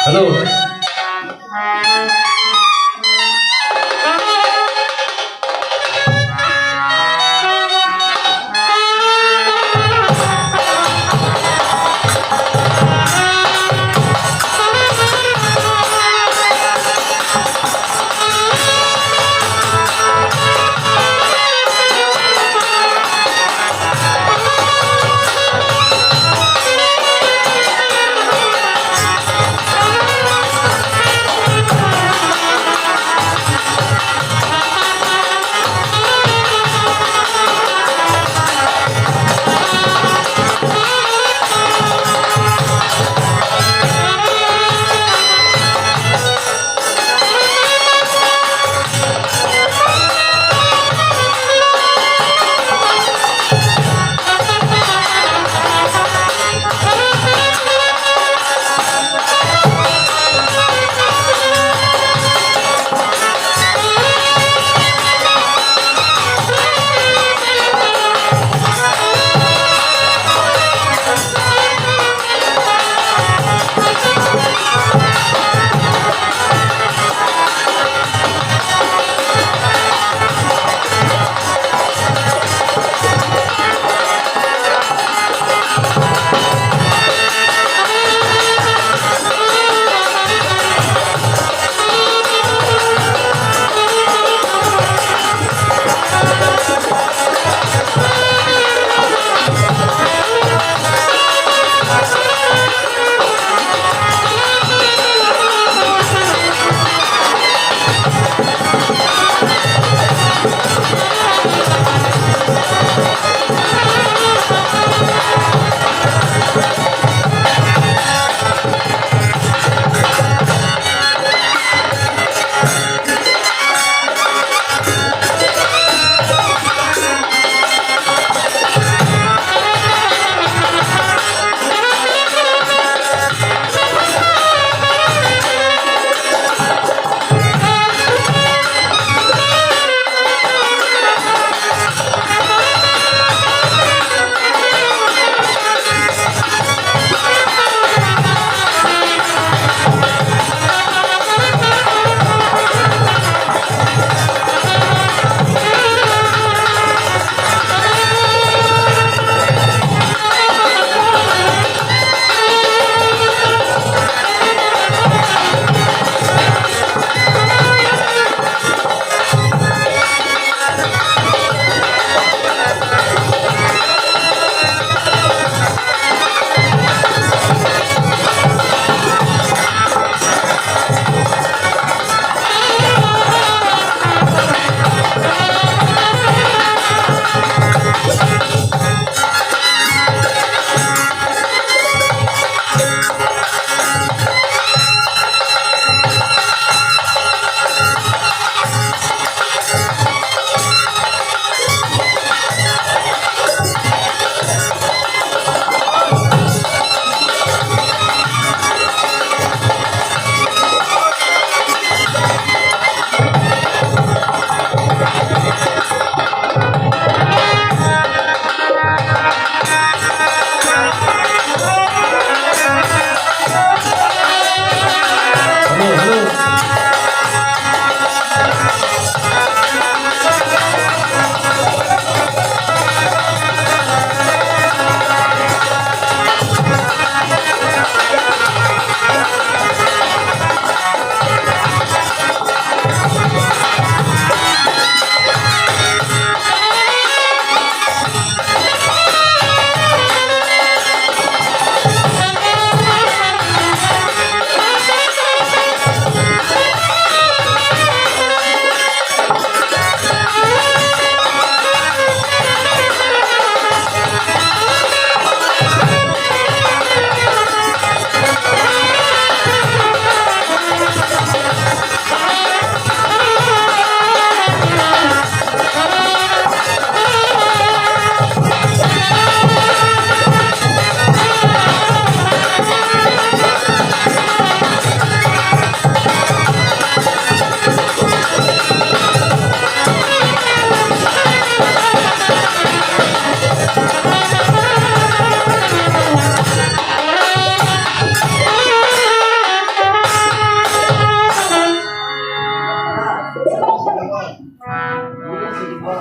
Hello.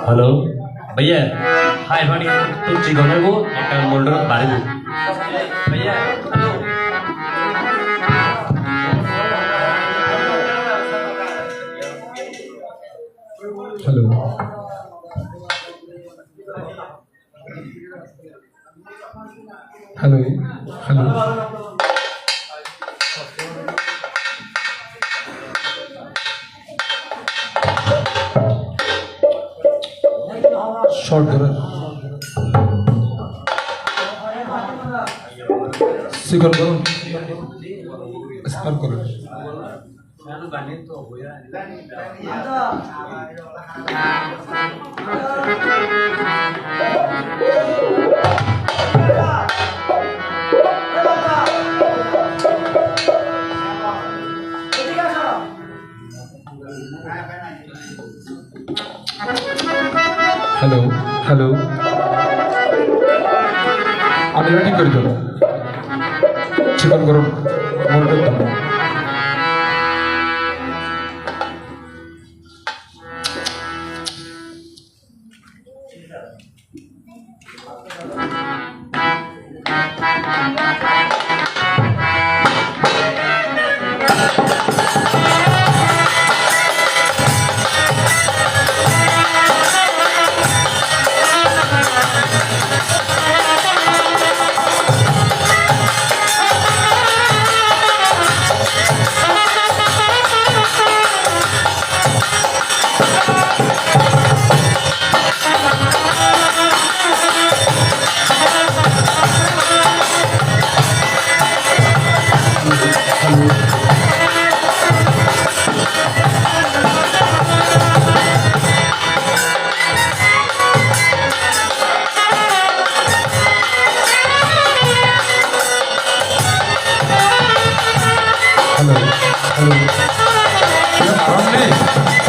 Hello भैया हाय भाई तुम चिकन है वो एक मोल्डर बारे में भैया हेलो हेलो हेलो शॉर्ट करो सिकल करो स्टार्ट करो हेलो हेलो আমি রেডি করে দেবো চিকন গরম মনে করতে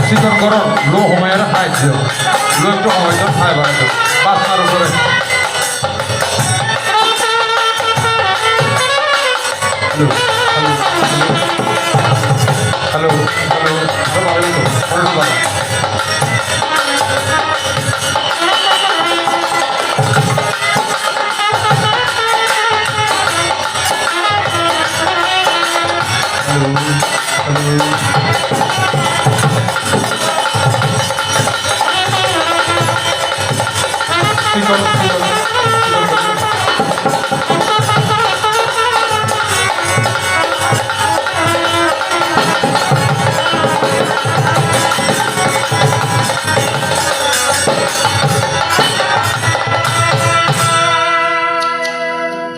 চিকন গরম লো সময়ের হাই দিও লো একটু সময় হাই বাড়াই দাও বাসনার উপরে hello hello hello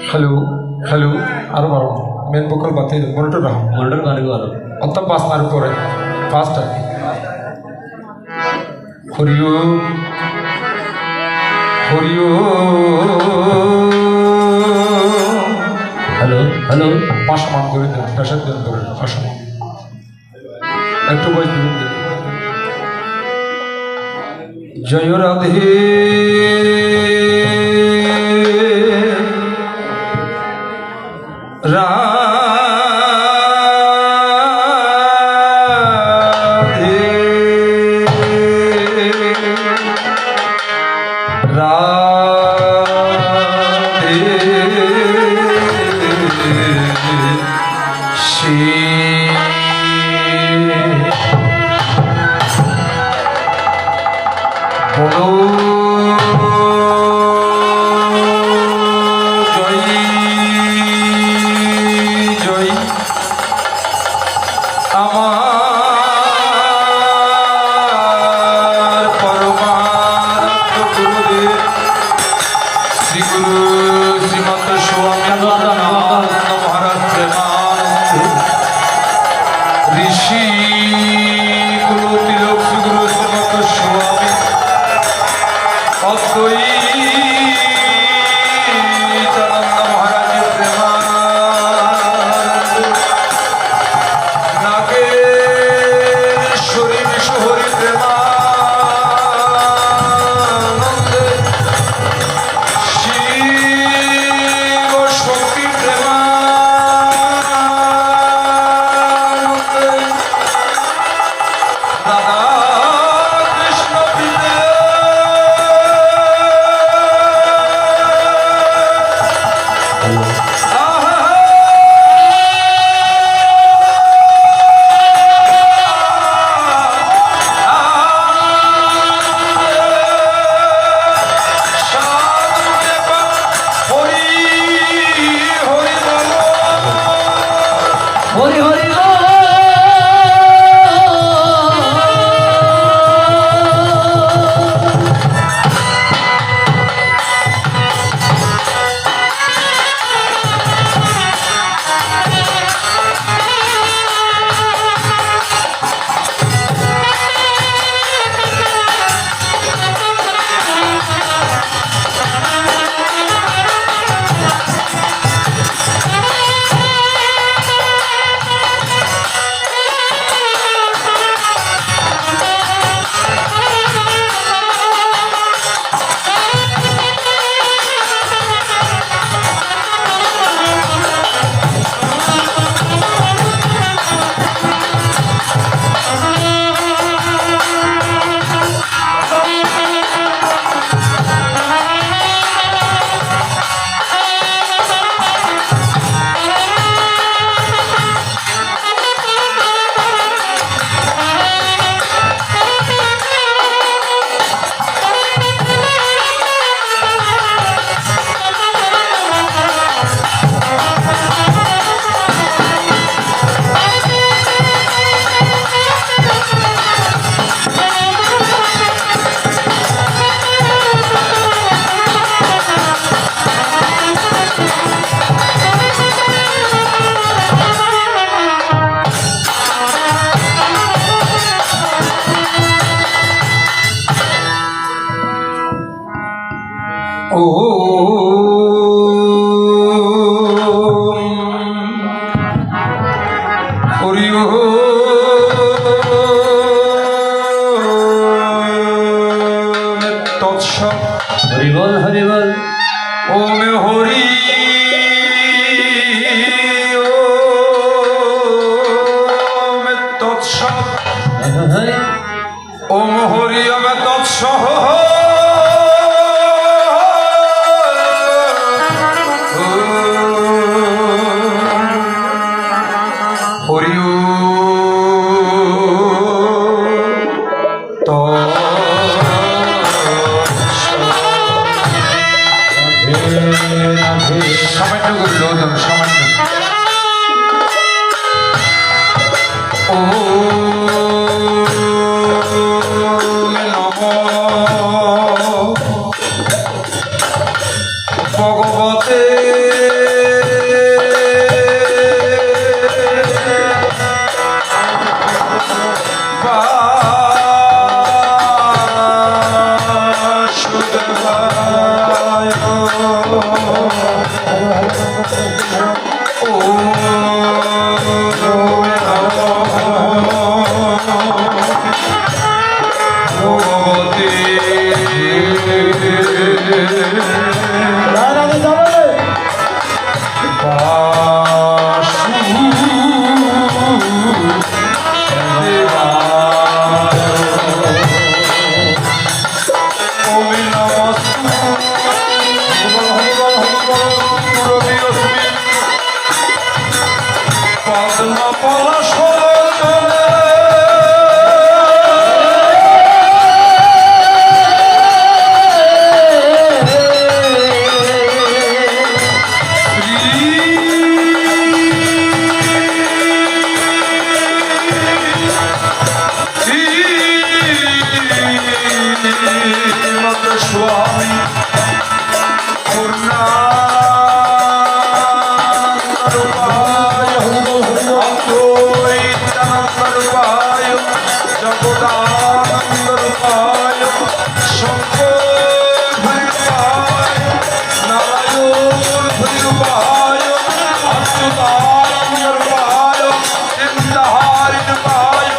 hello hello आरो बारो मेन वोकल बाते मॉनिटर रहा मोल्डर गाने को आरो अंतम पास मार को रे फास्ट है हरियो हरियो हेलो हेलो पास मान করে দেন প্রেসার দেন করে আসুন একটু বয়স দিন জয় রাধে রাধে রাধে শ্রী বলো আমার পরমানন্দ গুরুদেব শ্রী গুরু শ্রীমন্ত স্বামী নন্দানন্দ মহারাজ প্রেমানন্দ ঋষি গুরু তিলক শ্রী গুরু শ্রীমন্ত স্বামী অদ্বৈতানন্দ মহারাজ প্রেমানন্দ নাগেশ্বরী বিশ্বহরি প্রেমানন্দ শিব শক্তি প্রেমানন্দ হরি তৎসৎ হরিবল হরিবল ওম হরি ওম তৎসৎ হরি ওম হরি ওম তৎসৎ হরি সামান্য করল সামান্য ও ভগবতে বাসুদেবায় স্বামী পূর্ণানন্দরূপায় জগদানন্দরূপায় শঙ্করূপায় নারায়ণরূপায় অচ্যুতানন্দরূপায় চিন্তাহারিণূপায়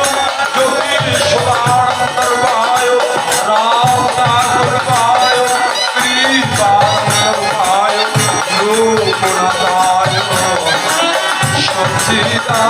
যোগীশ্বরানন্দরূপায় রামনাথরূপায় কৃপানন্দরূপায় লোকনাথায় সচিতা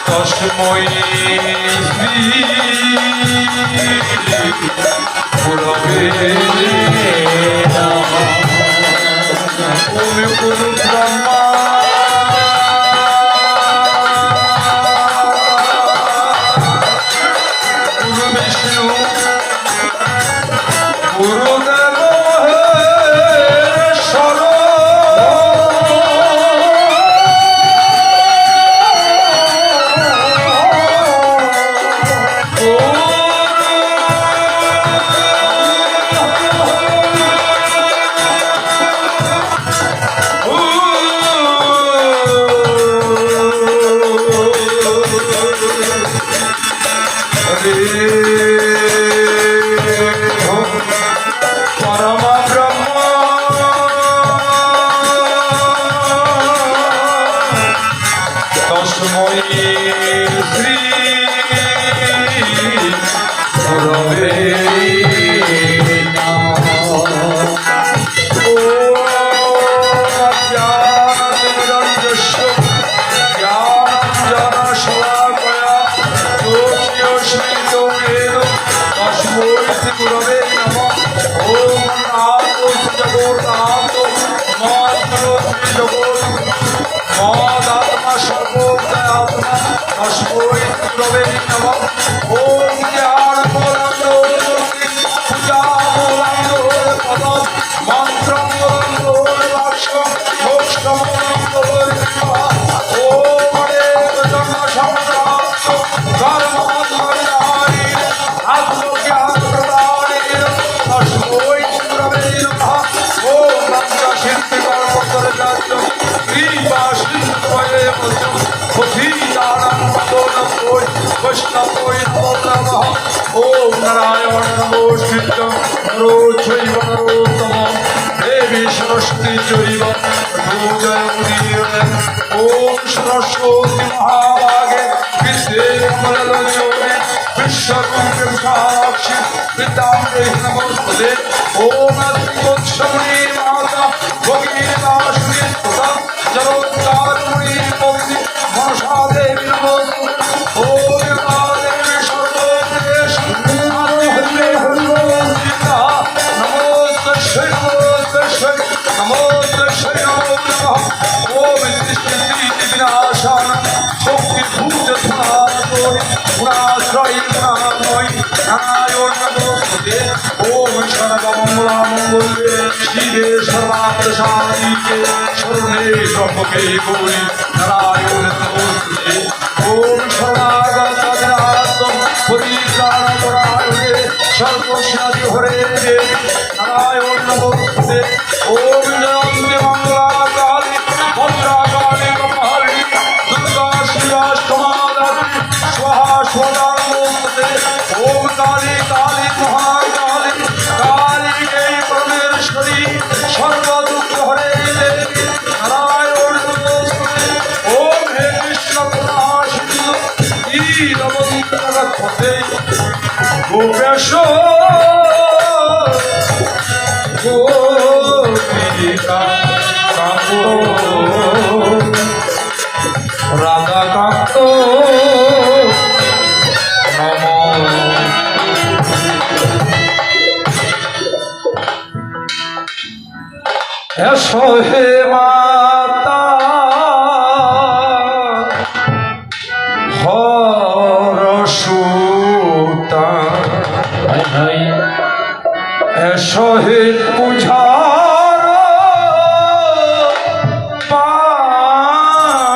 তস্মৈ শ্রী গুরবে নমঃ। ওম গুরু ব্রহ্মা গুরু বিষ্ণু গুরুদেব মহেশ্বর পরম ব্রহ্ম তস্মৈ শ্রী গুরবে নমঃ। অজ্ঞানতিমিরন্ধস্য জ্ঞানাঞ্জনশলাকয়া যোগীয়শ্রীযোগেন তস্মৈ শ্রী গুরবে নমঃ। ওম নামো জগন্নাথ মহাত্মনো শ্রী জগৎ মদাত্মা সর্বোদয়াত্মা তস্মৈ শ্রী গুরবে নমঃ। ওম জ্ঞানমূলান্দ পূজামূলান্দ পদ কৃপা সিন্ধুয়ে পতিতানাং পাবনভ্যো বৈষ্ণবৈ নমো নমঃ। ওম নারায়ণ নমস্কৃত্যং নরো চৈব নরোত্তমঃ দেবী সরস্বতী চৈব পূজয়মুদীরয়ে। ওম সরস্বতী মহাভাগে বিদ্যে কমললোচনে বিশ্বরূপে বিশালাক্ষী বিদ্যাঙ্গে নমস্তুতে। ওম অদ্রিগোৎসমণি মাতা ভগীরদাসুরী সুতা জগোদ্ধারমণি ভক্তি মনসা দেবী নমস্তুতে। ওম মা দেবী সর্বদেশে আদিহরে হরিগোবিন্দা নমোস্তস্যৈ নমোস্তস্যৈ নমোস্তস্যৈ নমো নমঃ। ওম সৃষ্টি বিনাশান শক্তি ভূতধারণি গুণাশ্রয়ী গুণাময়ী নারায়ণ নমস্তুতে। ওম সর্বমঙ্গলামঙ্গলে শিবে সর্বার্থসাধিকে শরণে ত্র্যম্বকে গৌরী নারায়ণ নমস্তুতে। ওম শরণাগতাদিনাথং পরিত্রাণপরায়ণে সর্বস্যাদি হরে দেবী নারায়ণ নমস্তুতে। ওম জয়ন্তি মঙ্গলা কালী ভদ্রাকালী কপালিনী দুর্গা শিবা সমাদাত্রী স্বাহা স্বদা নমস্তুতে। ওম কালী কালী মহাকালী কালী জয় পরমেশ্বরী সর্বদুঃখ হরে দেবী নারায়ণ নমস্তুতে। ওম হে কৃষ্ণ করুণা সিন্ধু দীনবন্ধু জগৎপতে গোপেশ গোপিকা কান্ত রাধাকান্ত নমঃ। এসো হে মাতা হরসুতা ভাই ভাই এসো হে পূজার পাশরে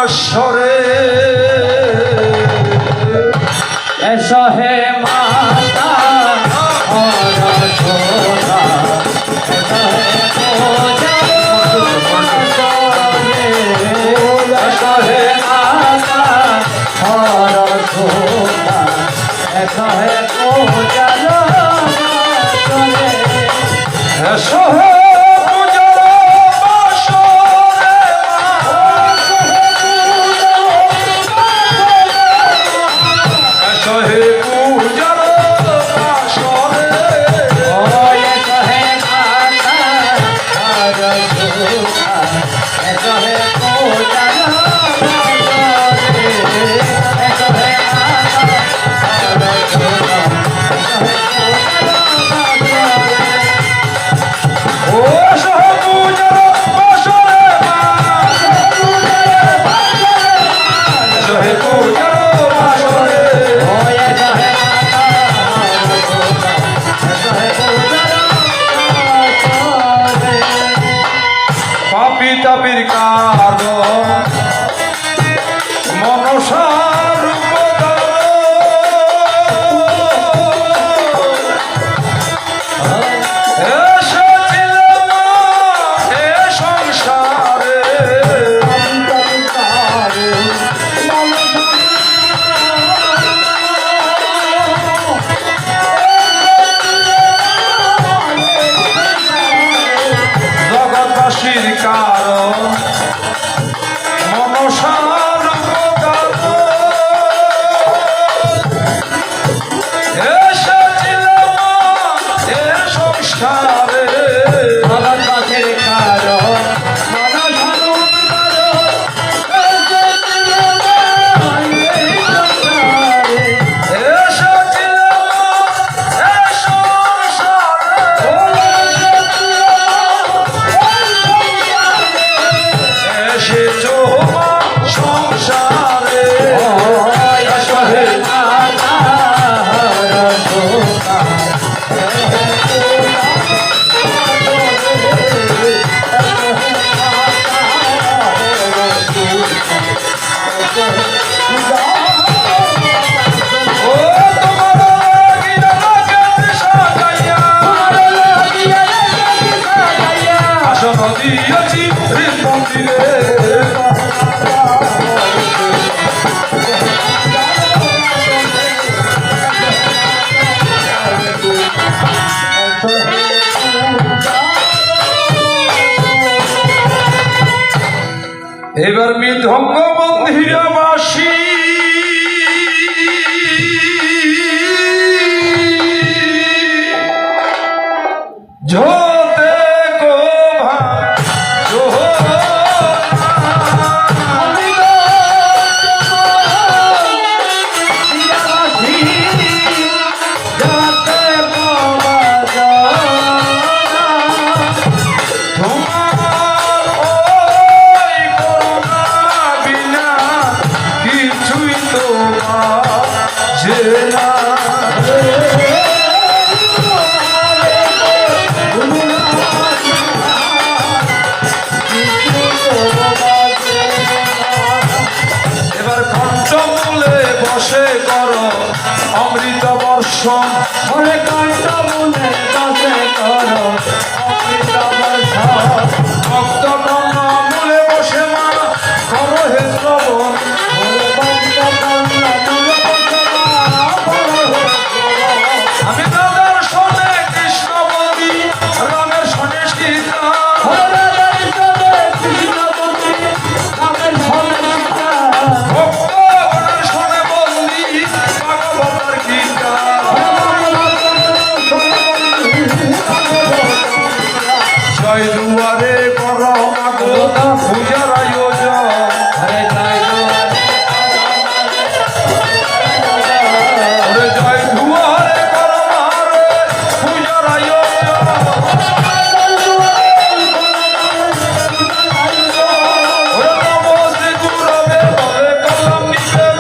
এসো হে মাতা হরসুতা এসো হে পূজা করে। এসো হে মাতা হরসুতা এসো হে পূজা করে। এসো হে পূজার পাশরে এসো হে পূজার পাশরে ও এসো হে পূজার পাশরে এসো হে পূজার পাশরে পাপি তাপির কারণ মনসার এসেছিলাম এ সংসারে জগৎবাসীর কারণ মনসার এসেছিলাম এ সংসারে এসেছিলাম এ সংসারে দিয়েছি মন্দিরে এবার মৃদঙ্গ মন্দিরে বাসী ঝোতে গোভা কিছুই তো যে না এবার কণ্ঠমূলে বসে কর অমৃত বর্ষণ ওরে কণ্ঠমূলে বসে কর অমৃত বর্ষণ ভক্ত মূলে বসে মা কর হে শ্রবণ ওরে কণ্ঠমূলে বসে কর আমি রাধার শোনে কৃষ্ণ বলি রামের শোনে সীতা ওরে দর্শনে কৃষ্ণ বলি রামের শোনে সীতা ভক্ত গণের শোনে বলি ভাগবতার গীতা জয় দুয়ারে কর মাগো পূজার আয়োজন ওরে জয় দুয়ারে কর মারে পূজার আয়োজন ওরে নমো শ্রী গুরবে ভবে কলম নিবেদন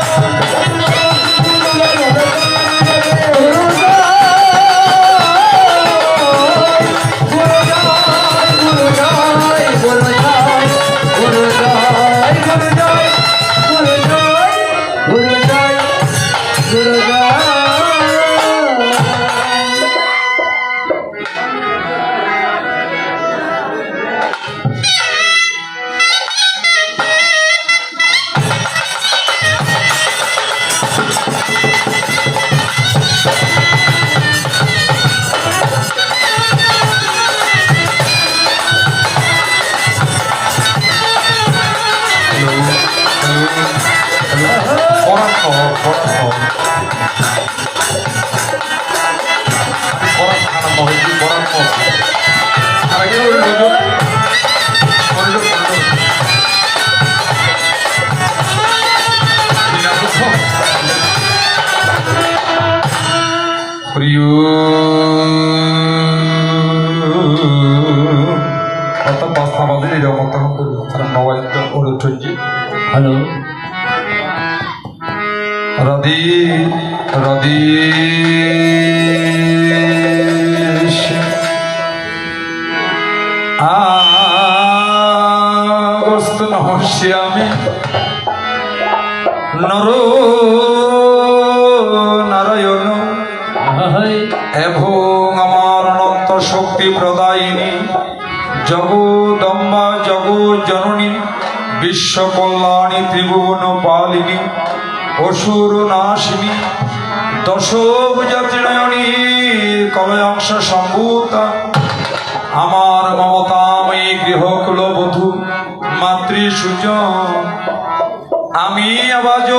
হ্যালো রাধি রাধি বস্তু নহস্যামি নর নারায়ণ এবং আমার অনন্ত শক্তি প্রদায়িনী জগদম্বা জগৎ জননী বিশ্ব কল্যাণী ত্রিভুবন পালিনী অসুর নাশিনী দশভুজা ত্রিনয়নী কলয়াংশ সম্ভূতা আমার মমতাময়ী গৃহকুলবধূ মাতৃসূজন আমি আবাজ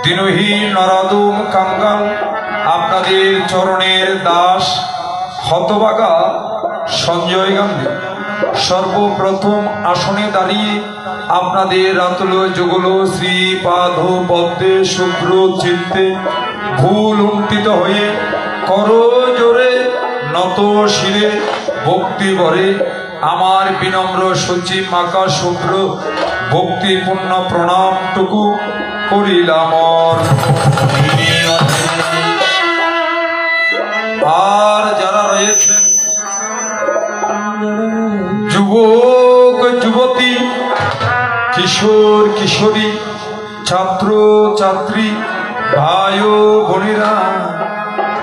দিনহীন নরাদুম কাঙ্গাল আপনাদের চরণের দাস হতভাগা সঞ্জয় গান্ধী সর্বপ্রথম আসনে দাঁড়িয়ে আপনাদের রাতুল যুগল শ্রীপাদ পদ্মে শুভ্র চিত্তে ভুল উন্তিত হয়ে কর জোরে নত শিরে ভক্তি ভরে আমার বিনম্র সচিব মাকা শুভ্র ভক্তিপূর্ণ প্রণামটুকু করিলাম। আর যারা রয়েছেন যুবক যুবতী কিশোর কিশোরী ছাত্র ছাত্রী ভাই ও বোনেরা,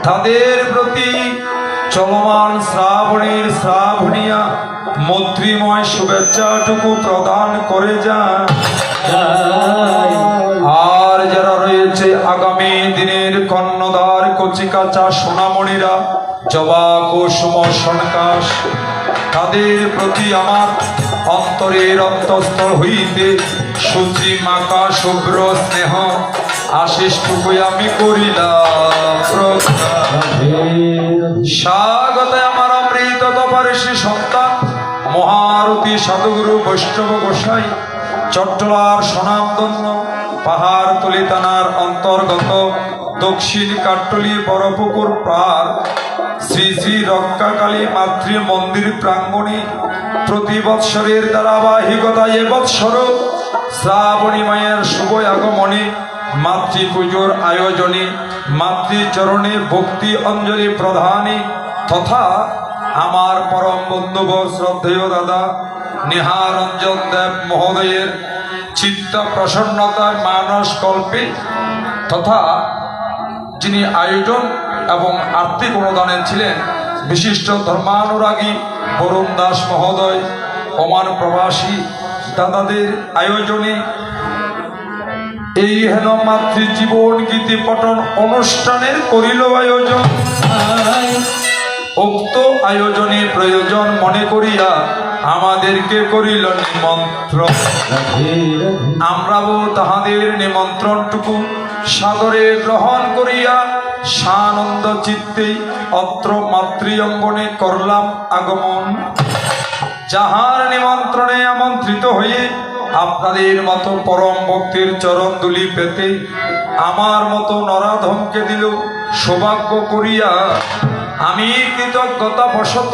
তাদের প্রতি চলমান শ্রাবণের শ্রাবণিয়া মৈত্রীময় শুভেচ্ছাটুকু প্রদান করে যান। আর যারা রয়েছে আগামী দিনের কর্ণধার কচিকাচা সোনামণিরা জবা কুসুম সনকাশ, তাদের প্রতি আমার অন্তরের অন্তঃস্থল হইতে সূচি মাকা শুভ্র স্নেহ আশিসটুকু আমি করিলাম প্রকাশ। স্বাগত আমার অমৃত তপারেশী সন্তান মহারতী সাধুগুরু বৈষ্ণব গোসাই চট্টলার স্বনামধন্য পাহাড়তলি থানার অন্তর্গত দক্ষিণ কাট্টলি বড়পুকুর পার শ্রী শ্রী রক্ষাকালী মাতৃ মন্দির প্রাঙ্গণে প্রতি বৎসরের ধারাবাহিকতা এবৎসর শ্রাবণী মায়ের শুভ আগমনে মাতৃ পুজোর আয়োজনে মাতৃচরণে ভক্তি অঞ্জলি প্রদানে তথা আমার পরম বন্ধুব শ্রদ্ধেয় দাদা নিহারঞ্জন দেব মহোদয়ের চিত্ত প্রসন্নতায় মানস কল্পে তথা যিনি আয়োজন এবং আর্থিক অনুদানে ছিলেন বিশিষ্ট ধর্মানুরাগী বরুণ দাস মহোদয় ওমান প্রবাসী দাদাদের আয়োজনে এই হেন মাতৃ জীবন গীতি পঠন অনুষ্ঠানের করিল আয়োজন। উক্ত আয়োজনে প্রয়োজন মনে করিয়া আমাদেরকে করিল নিমন্ত্রণ। আমরাও তাহাদের নিমন্ত্রণটুকু সাদরে গ্রহণ করিয়া সানন্দ চিত্তে অত্র মাতৃ অঙ্গনে করলাম আগমন। যাহার নিমন্ত্রণে আমন্ত্রিত হয়ে আপনাদের মতো পরম ভক্তির চরণ দুলি পেতে আমার মতো নরাধমকে দিল সৌভাগ্য করিয়া আমি কৃতজ্ঞতা বশত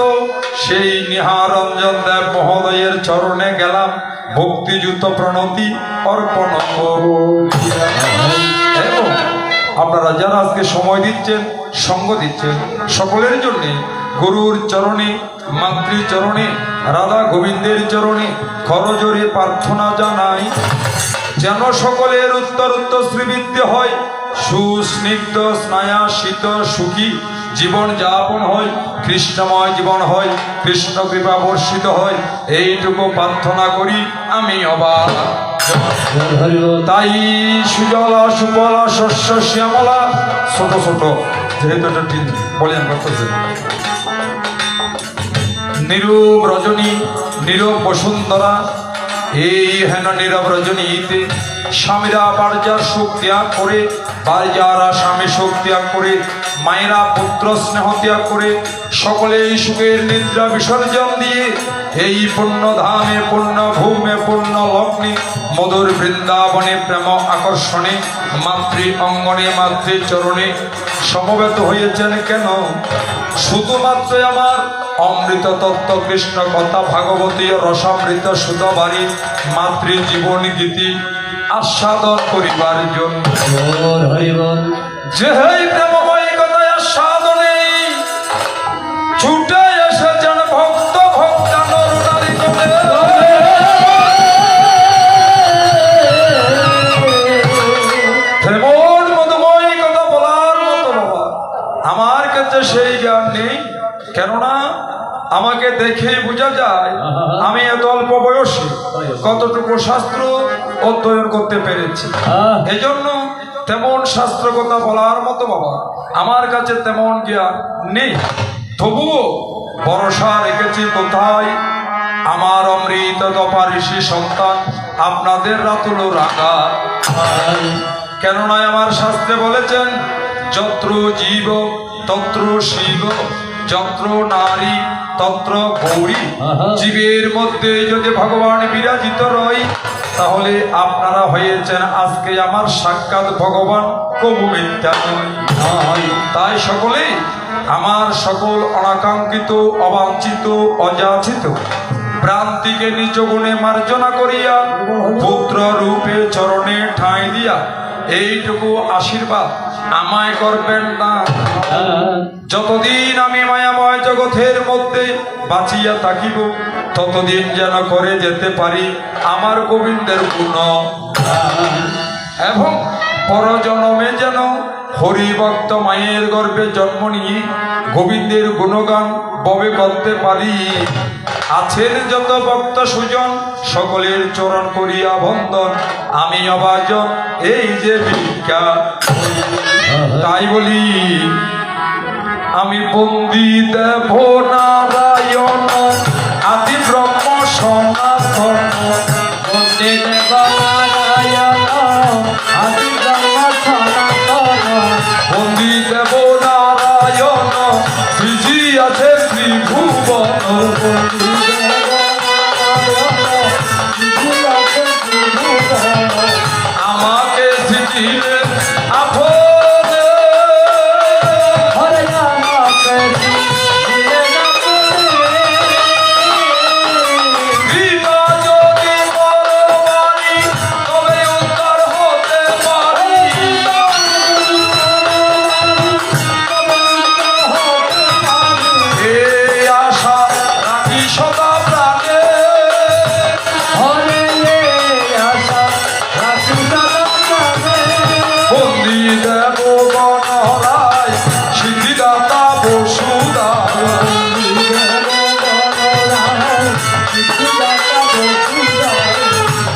সেই নিহারঞ্জন দেব মহোদয়ের চরণে গেলাম ভক্তিযুত প্রণতি অর্পণ করিয়া। এবং আপনারা যারা আজকে সময় দিচ্ছেন সঙ্গ দিচ্ছেন সকলের জন্যে গুরুর চরণে মাতৃচরণে রাধা গোবিন্দের চরণে করজোরে প্রার্থনা জানাই যেন সকলের উত্তর শ্রীবৃদ্ধি হয়, সুস্নিগ্ধ স্নায়াশীত সুখী জীবন যাপন হয়, কৃষ্ণময় জীবন হয়, কৃষ্ণ কৃপা বর্ষিত হয়, এইটুকু প্রার্থনা করি আমি অবাক। তাই সুজলা সুফলা শস্য শ্যামলা ছোট ছোট যেহেতু এটা বলেন করতেছে নীরব রজনী নীরব বসুন্ধরা এই হেন নীরব রজনীতে স্বামীরা বার্যার সুখ ত্যাগ করে বার্যারা স্বামী সুখ ত্যাগ করে মায়েরা পুত্র স্নেহ ত্যাগ করে সকলেই সুখের নিদ্রা বিসর্জন দিয়ে এই পূর্ণ ধামে পূর্ণ ভূমে পূর্ণ লগ্নে মধুর বৃন্দাবনে প্রেম আকর্ষণে মাতৃ অঙ্গনে মাতৃ চরণে সমবেত হয়েছেন কেন? শুধুমাত্র আমার অমৃত তত্ত্ব কৃষ্ণ কথা ভাগবতী রসামৃত সুধবারী মাতৃ জীবন গীতি আস্বাদন করিবার জন্য। যে প্রেমময় কথায় আস্বাদনে ছুটে এসেছেন ভক্ত ভক্তানর নারী তেমন মধুময় কথা বলার মতো বাবা আমার কাছে সেই জ্ঞান নেই, কেননা আমাকে দেখেই বোঝা যায় আমি এত অল্প বয়সে কতটুকু শাস্ত্র অধ্যয়ন করতে পেরেছি। এজন্য তেমন শাস্ত্র কথা বলার মতো বাবা আমার কাছে তেমন জ্ঞান নেই, তবুও ভরসা রেখেছি কোথায়? আমার অমৃত দপা ঋষি সন্তান আপনাদের রাতুল রাগা। কেননা আমার শাস্ত্রে বলেছেন যত্র জীব তত্র শিব যত্র নারী তত্র গৌরী। জীবের মধ্যে যদি ভগবান বিরাজিত রয় তাহলে আপনারা হয়েছেন আজকে আমার সাক্ষাৎ ভগবান, কবু মিথ্যা নয়। তাই সকলে আমার সকল অনাকাঙ্ক্ষিত অবাঞ্ছিত অযাচিত ভ্রান্তিকে নিজ গুণে মার্জনা করিয়া পুত্র রূপে চরণে ঠাঁই দিয়া এইটুকু আশীর্বাদ আমায় করবেন না। যতদিন আমি মায়াময় জগতের মধ্যে বাঁচিয়া থাকিব ততদিন যেন করে যেতে পারি আমার গোবিন্দের গুণ, এবং পরজন্মে যেন হরিভক্ত মায়ের গর্ভে জন্ম নিয়ে গোবিন্দের গুণগান ববে করতে পারি। আছেন যত ভক্ত সুজন সকলের চরণ করিয়া বন্দন, আমি অভাজন এই যে ভিক্ষা। তাই বলি আমি বন্দি দেব নারায়ণ আদি ব্রহ্ম সনাতন। বন্দে দেব নারায়ণ আদি ব্রহ্ম সনাতন। বন্দি দেব নারায়ণ শ্রীজি আছে ত্রিভুবন। বন্দে দেব নারায়ণ বিধু আছে ত্রিভুবন। আমাকে শ্রীজির আপনে হরে আমাকে দিলে বিনা যদি বলবানি তবে উদ্ধার হতে পারি। এই আশা রাখি সদা প্রাণে। হরে আশা রাখি সদা প্রাণে। বন্দি দেব বনরায় সিদ্ধিদাতা বসুদায়।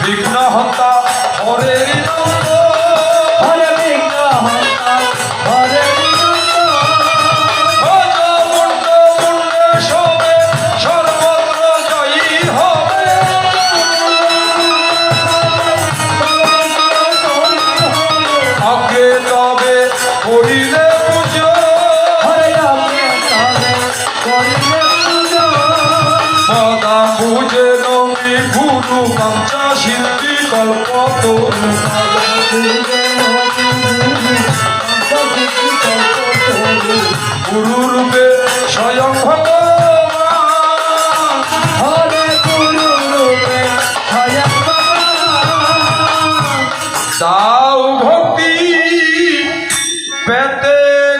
বিঘ্ন হতা হরের নন্দ ভজ মুন্ড মুন্ডে শোভে সর্বত্র জয়ী হবে। আগে তবে করিলে পুজো সদা বুঝে নমি গুরু কাঞ্চা সিদ্ধি কল্প তরু। গুরু রূপে স্বয়ং ভগবান দাও ভক্তি পেতে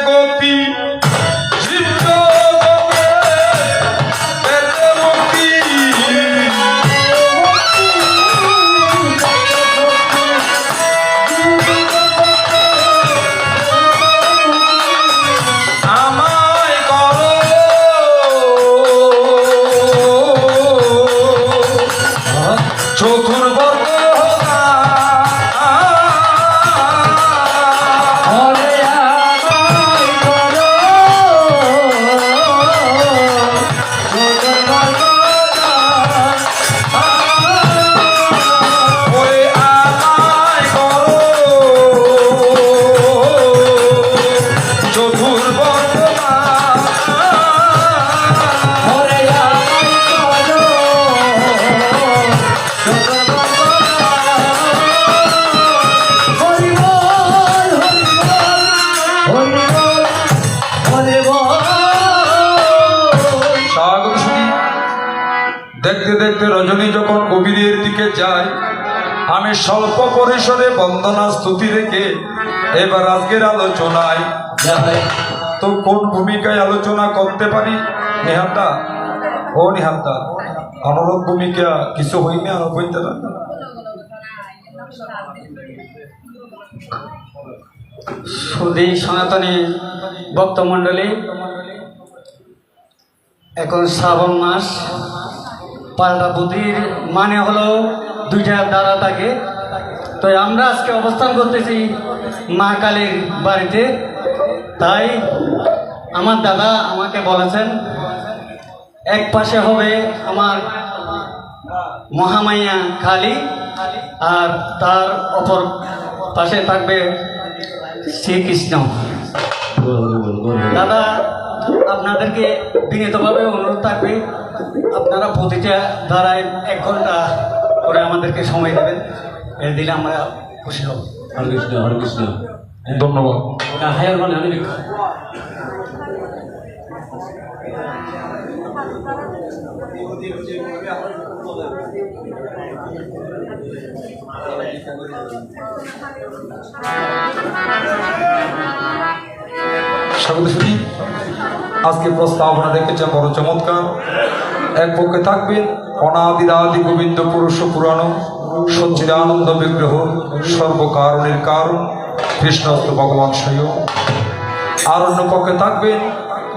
গতি জীব জগতে পেতে মুক্তি। আমায় করো চতুর্বর্গ ওরে আমায় করো চতুর্বর্গ স্বাগত শুনি। দেখতে দেখতে রজনী যখন কবিরের দিকে যায়, আমি স্বল্প পরিসরে বন্দনা স্তুতি রেখে এবার আজকের আলোচনায় তো কোন ভূমিকায় আলোচনা করতে পারি। নিহান্তা ও নিহান্তা অনুরোধ ভূমিকা কিছু হইনি আর বইতে না। সুধী সনাতনী ভক্তমণ্ডলী, এখন শ্রাবণ মাস। পাল্টা বুদ্ধির মানে হলো দুইটা দ্বারা থাকে। তো আমরা আজকে অবস্থান করতেছি মা কালীর বাড়িতে। তাই আমার দাদা আমাকে বলেছেন এক পাশে হবে আমার মহামায়া কালী আর তার অপর পাশে থাকবে শ্রীকৃষ্ণ। দাদা আপনাদেরকে বিনীতভাবে অনুরোধ থাকবে, আপনারা প্রতিটা ধারায় 1 ঘন্টা করে আমাদেরকে সময় দেবেন, এর দিলে আমরা খুশি হব। হরে কৃষ্ণ হরে কৃষ্ণ। ধন্যবাদ। হায়ার মানে আমি স্বাগত শুনি। আজকে প্রস্তাবনা দেখেছেন বড় চমৎকার। এক পক্ষে থাকবেন অনাদিরাদি গোবিন্দ পুরুষ পুরাণ সচ্চিদানন্দ বিগ্রহ সর্বকারণের কারণ কৃষ্ণস্ত ভগবান স্বয়ং। আর অন্য পক্ষে থাকবেন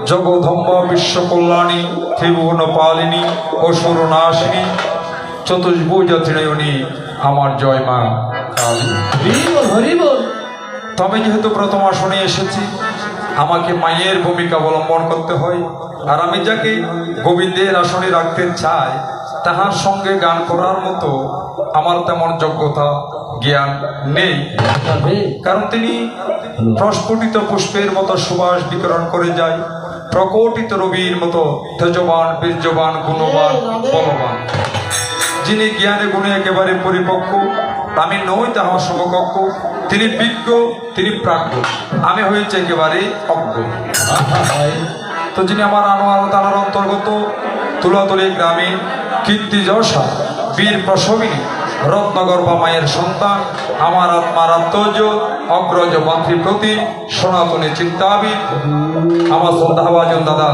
জগদম্ব বিশ্ব কল্যাণী ত্রিভুবন পালিনী অসুর নাশিনী চতুর্ভুজা ত্রিনয়নী আমার জয় মা কালী। হরি বল। তবে যেহেতু প্রথম আসনে এসেছি, আমাকে মায়ের ভূমিকা অবলম্বন করতে হয়। আর আমি যাকে গোবিন্দের আসনে রাখতে চাই, তাহার সঙ্গে গান করার মতো আমার তেমন যোগ্যতা জ্ঞান নেই। কারণ তিনি প্রস্ফুটিত পুষ্পের মতো সুবাস বিতরণ করে যায়, প্রকটিত রবির মতো তেজবান বীর্যবান গুণবান বলবান। যিনি জ্ঞানে গুণে একেবারে পরিপক্ক, আমি নই তাহার সমকক্ষ। তিনি বিজ্ঞ, তিনি প্রাজ্ঞ, আমি হয়েছে একেবারে অজ্ঞ। তো যিনি আমার আনোয়ার তালার অন্তর্গত তুলাতলি গ্রামে কীর্তি যশা বীর প্রসবিনী রত্নগর্ভা মায়ের সন্তান, আমার আত্মার আত্মজ অগ্রজ মাতৃপ্রতি সনাতনী চিন্তাবিদ, আমার শ্রদ্ধাভাজন দাদা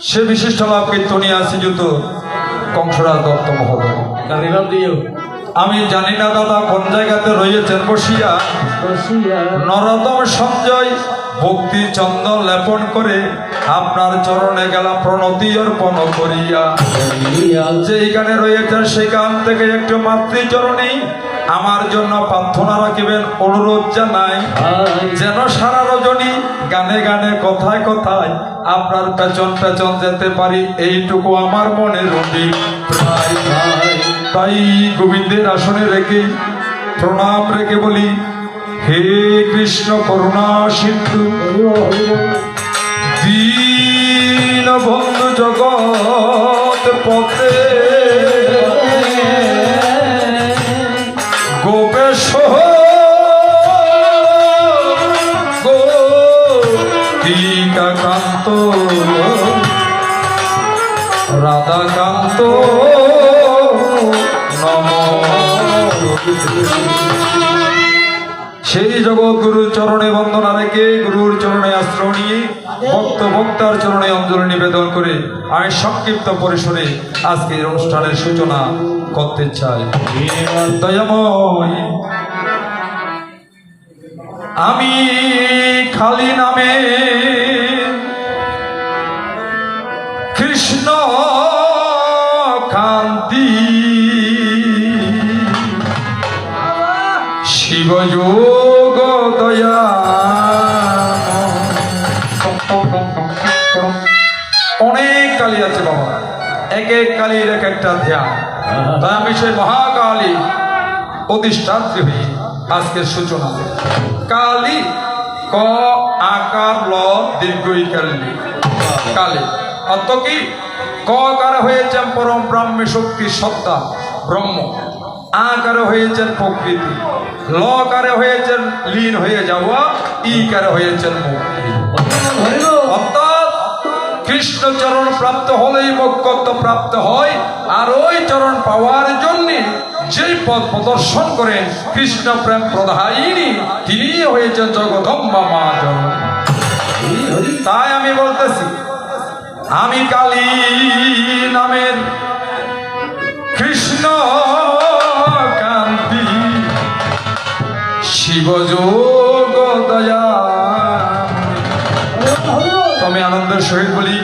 সে বিশিষ্ট লাভ কীর্তনিয়া শ্রীযুত কংসরাজ দত্ত মহোদয়। কালিরাম দিও। আমি জানি না দাদা কোন জায়গাতে রয়েছেন বসিয়া, নরোত্তম সঞ্জয় ভক্তি চন্দন লেপন করে আপনার চরণে গেলাম প্রণতি অর্পণ করিয়া। যেইখানে রয়েছেন সেখান থেকে একটু মাতৃচরণে আমার জন্য প্রার্থনা রাখিবেন, অনুরোধ জানাই যেন সারা রজনী গানে গানে কথায় কথায় আপনার পেছন পেছন যেতে পারি, এইটুকু আমার মনে অভিপ্রায়। তাই গোবিন্দের আসনে রেখে প্রণাম রেখে বলি, হে কৃষ্ণ করুণা সিন্ধু দীন বন্ধু জগৎ পথে গোপেশ গোপিকাকান্ত রাধাকান্ত নম। সেই জগৎ গুরুর চরণে বন্দনা রেখে গুরুর চরণে আশ্রয় নিয়ে ভক্ত ভক্তার চরণে অঞ্জলি নিবেদন করে আমি সংক্ষিপ্ত পরিসরে আজকের অনুষ্ঠানের সূচনা করতে চাই। দয়াময় আমি খালি নামে কৃষ্ণ কান্তি শিবযোগ দয়া অনেক কালী আছে বাবা, এক এক কালীর এক একটা ধ্যান। তাই আমি সেই মহাকালী অধিষ্ঠাত্রী হয়ে আজকের সূচনা। কালী ক আকার ল দীর্ঘই কালী কালী অর্থ কি? ক আকারে হয়েছেন পরম ব্রাহ্মী শক্তি সত্তা ব্রহ্ম, আকারে হয়েছেন প্রকৃতি, ল আকারে হয়েছেন লীন হয়ে যাওয়া, ই আকারে হয়েছেন মুক্তি। অর্থাৎ কৃষ্ণ চরণ প্রাপ্ত হলেই মোক্ষত্ব প্রাপ্ত হয়। আর ওই চরণ পাওয়ার জন্য যেই পথ প্রদর্শন করেন কৃষ্ণ প্রেম প্রদায়িনী, তিনি হয়েছেন জগদম্বা মা জননী। তাই আমি বলতেছি, আমি কালী নামের কৃষ্ণ কান্তি শিবযোগ দয়া। আমি আনন্দের সহিত বলি,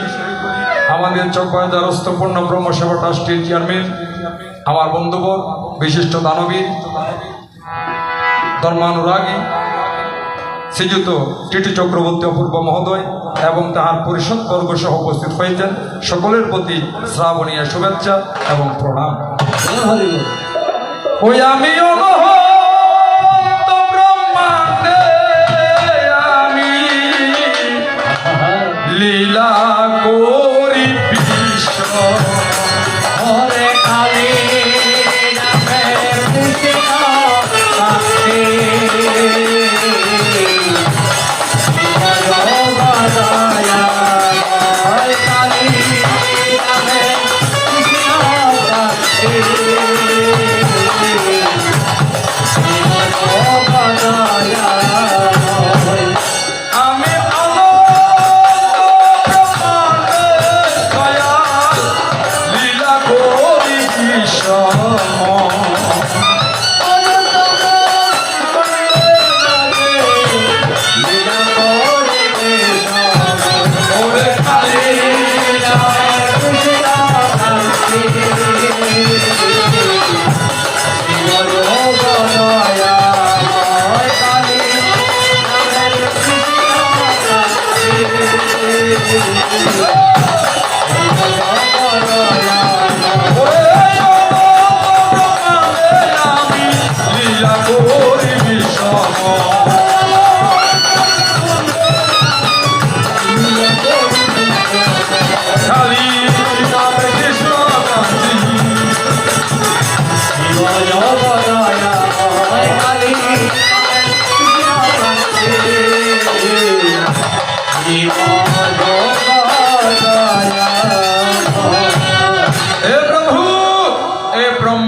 আমাদের চকবাজার দ্বারস্থপূর্ণ ব্রহ্মসেবা ট্রাস্টের চেয়ারম্যান, আমার বন্ধুবর বিশিষ্ট দানবীর ধর্মানুরাগী শ্রীযুত টিটি চক্রবর্তী অপূর্ব মহোদয় এবং তাহার পরিষদবর্গ সহ উপস্থিত হয়েছেন, সকলের প্রতি শ্রাবণীয় শুভেচ্ছা এবং প্রণাম। ওই আমি লীলা করি বিশ্ব হরে কালী নামের কৃষ্ণ কান্তি শিবযোগ দয়া।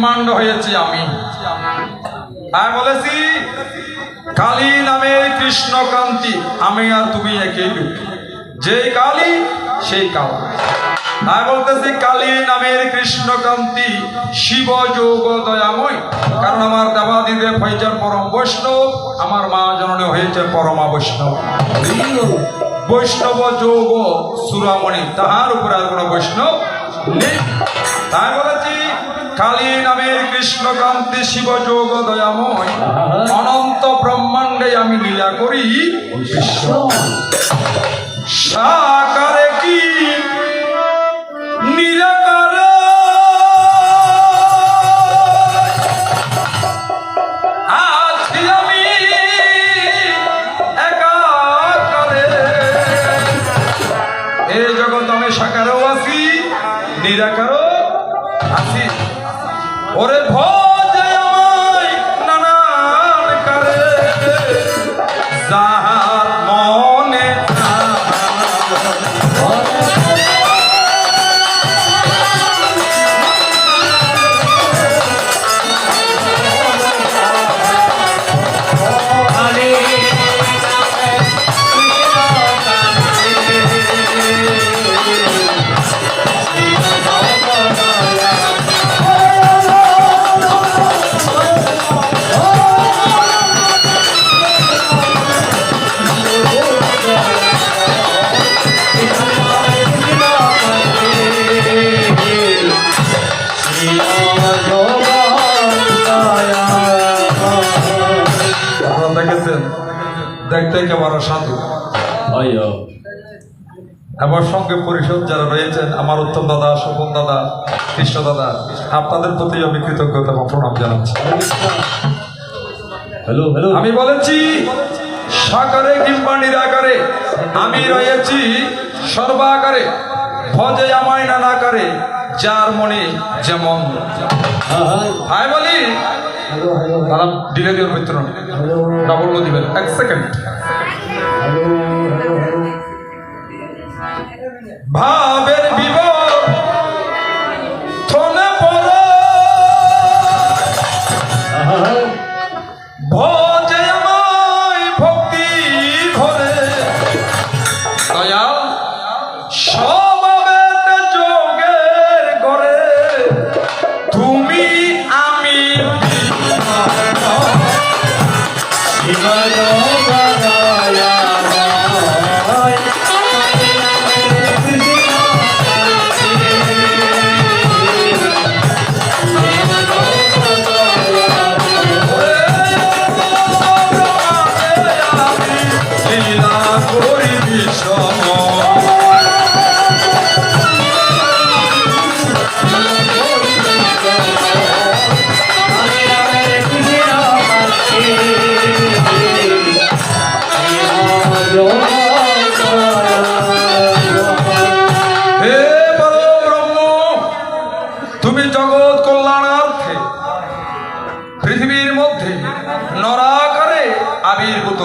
ব্রহ্মাণ্ড হয়েছি আমি। আমি বলেছি কালী নামে কৃষ্ণকান্তি, আমি আর তুমি একই রূপ, যে কালী সেই কাল। আমি বলতেছি কালী নামের কৃষ্ণকান্তি শিব যোগ দয়াময়, কারণ আমার দেবাদিদেব হয়েছেন পরম বৈষ্ণব, আমার মা জননী হয়েছে পরমা বৈষ্ণব। বৈষ্ণব যোগ সুরামণি, তাহার উপরে আর কোনো বৈষ্ণব নেই। তাই বলেছি কালী নামের কৃষ্ণকান্তি শিব যোগ দয়াময়, অনন্ত ব্রহ্মাণ্ডে আমি লীলা করি বিশ্ব। সাকারে কি নিরাকারে আছি আমি একাকারে, এই জগৎ আমি সাকারেও আছি নিরাকারও আছি। ওরে ভজে আমায় নানান কারে, যাহার মনে দেখেছেন, দেখতে কেমন সাধু। আমার সঙ্গে পরিষদ যারা রয়েছেন, আমার উত্তম দাদা, স্বপন দাদা, কৃষ্ণ দাদা, আপনাদের প্রতি আমি কৃতজ্ঞতা বা প্রণাম জানাচ্ছি। হ্যালো হ্যালো, আমি বলেছি সাকারে কিংবা নিরাকারে আমি রয়েছি সর্বাকারে, ভজে আমায় নানাকারে, যার মনে যেমন। হাই বলি তারা ডিলে দিয়ে মিত্র ডাবল দিবেন, এক সেকেন্ড। ভাবের বিবর্তনে পড়ে ভজে আমায় ভক্তি ভরে, দয়াল সমাবেতে যোগের করে, তুমি আমি লীলা করি বিষম। হে পরম ব্রহ্ম, তুমি জগৎ কল্যাণার্থে পৃথিবীর মধ্যে নরাকারে আবির্ভূত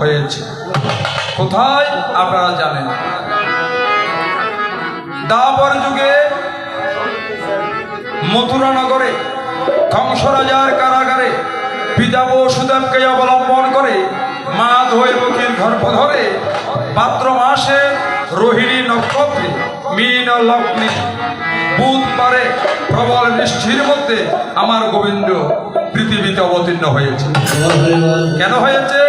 হয়েছে। কোথায় আপনারা জানেন, দাপর যুগে মথুরা নগরে কংস রাজার কারাগারে পিতা বসুদেবকে অবলম্বন করে মা দৈবকীর গর্ভ ধরে ভাদ্র মাসে রোহিণী নক্ষত্রে মীন লগ্নে বুধবারে প্রবল বৃষ্টির মধ্যে আমার গোবিন্দ পৃথিবীতে অবতীর্ণ হয়েছে। কেন হয়েছে?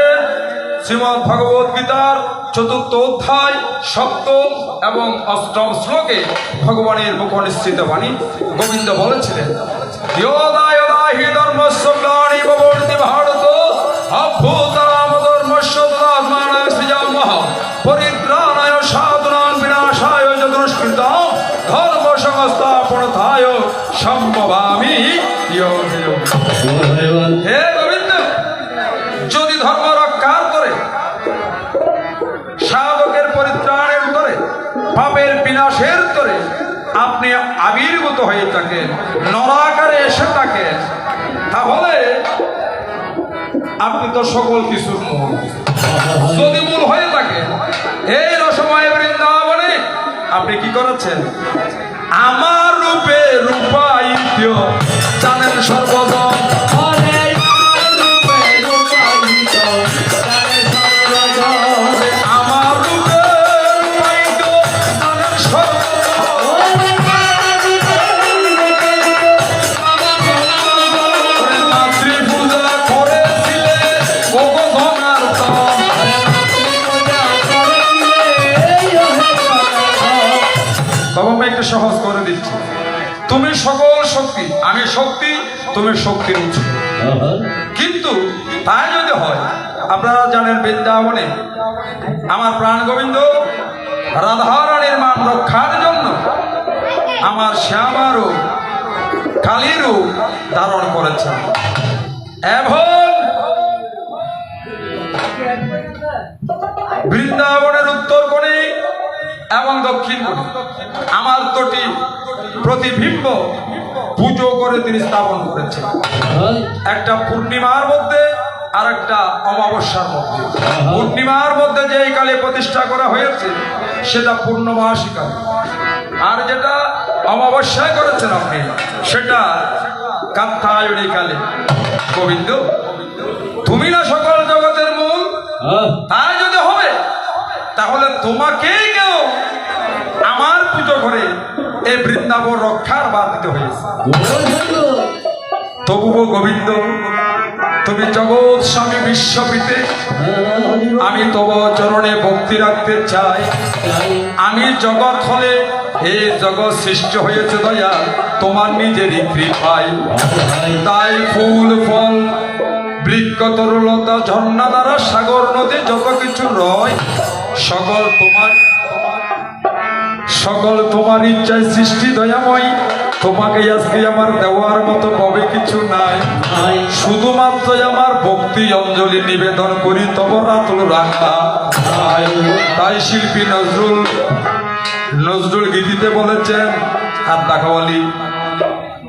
শ্রীমদ্ ভগবত গীতার ৪র্থ অধ্যায় ৭ম এবং ৮ম শ্লোকে ভগবানের মুখ নিশ্চিত বাণী গোবিন্দ বলেছিলেন, ইয়দা ইয়দা হি ধর্মস্য গ্লানিব বর্তি ভারত অভ্যুত্থানম ধর্মস্য তদাত্মানং সৃজামহ পরিত্রাণায় সাধুনাং বিনাশায় চ দুষ্কৃতাং ধর্ম সংস্থাপনায় সম্ভবামি যোগে যোগে। হে গোবিন্দ, যদি ধর্ম রক্ষার করে, সাধকের পরিত্রাণের তরে, পাপের বিনাশের তরে আপনি আবির্ভূত হয়ে থাকেন, নরাকারে এসে থাকেন, তাহলে আপনি তো সকল কিছুর মূল। যদি মূল হয়ে থাকেন, এই রসময় বৃন্দাবনে আপনি কি করেছেন? আমার রূপে রূপায়িত জানে সহজ করে দিচ্ছি। তুমি সকল শক্তি, আমি শক্তি, তুমি শক্তির উৎস। কিন্তু তাই যদি হয়, আপনারা জানেন বৃন্দাবনে আমার প্রাণ গোবিন্দ রাধারানীর মান রক্ষার জন্য আমার শ্যামারও কালীরও ধারণ করেছেন। এবং বৃন্দাবনের উত্তর কোণে এবং দক্ষিণ কোণে আমার দুটি প্রতিবিম্ব পুজো করে তিনি স্থাপন করেছেন, একটা পূর্ণিমার মধ্যে আর একটা অমাবস্যার মধ্যে। পূর্ণিমার মধ্যে যে কালে প্রতিষ্ঠা করা হয়েছে সেটা পূর্ণমাসী কালী, আর যেটা অমাবস্যায় করেছেন আপনি সেটা কাত্যায়নী কালে। গোবিন্দ, তুমি না সকল জগতের মূল, তাই যদি হবে তাহলে তোমাকেই কেউ আমার পুজো করে এই বৃন্দাবন রক্ষার বাদ দিতে হয়েছে। তবুও গোবিন্দ, তুমি জগৎ স্বামী বিশ্বপিতে, আমি তব চরণে ভক্তি রাখতে চাই। আমি জগৎ হলে এই জগৎ সৃষ্টি হয়েছে দয়া তোমার নিজেরই কৃপায়। তাই ফুল ফল বৃক্ষ তরুলতা ঝর্ণা দ্বারা সাগর নদী যত কিছু রয় সকল তোমার ইচ্ছায় সৃষ্টি দয়াময়। তোমাকে আজকে আমার দেওয়ার মতো কবে কিছু নাই, শুধুমাত্র আমার ভক্তি অঞ্জলি নিবেদন করি তব রাতুল রাখা। তাই শিল্পী নজরুল গীতিতে বলেছেন, আর দেখাওয়ালি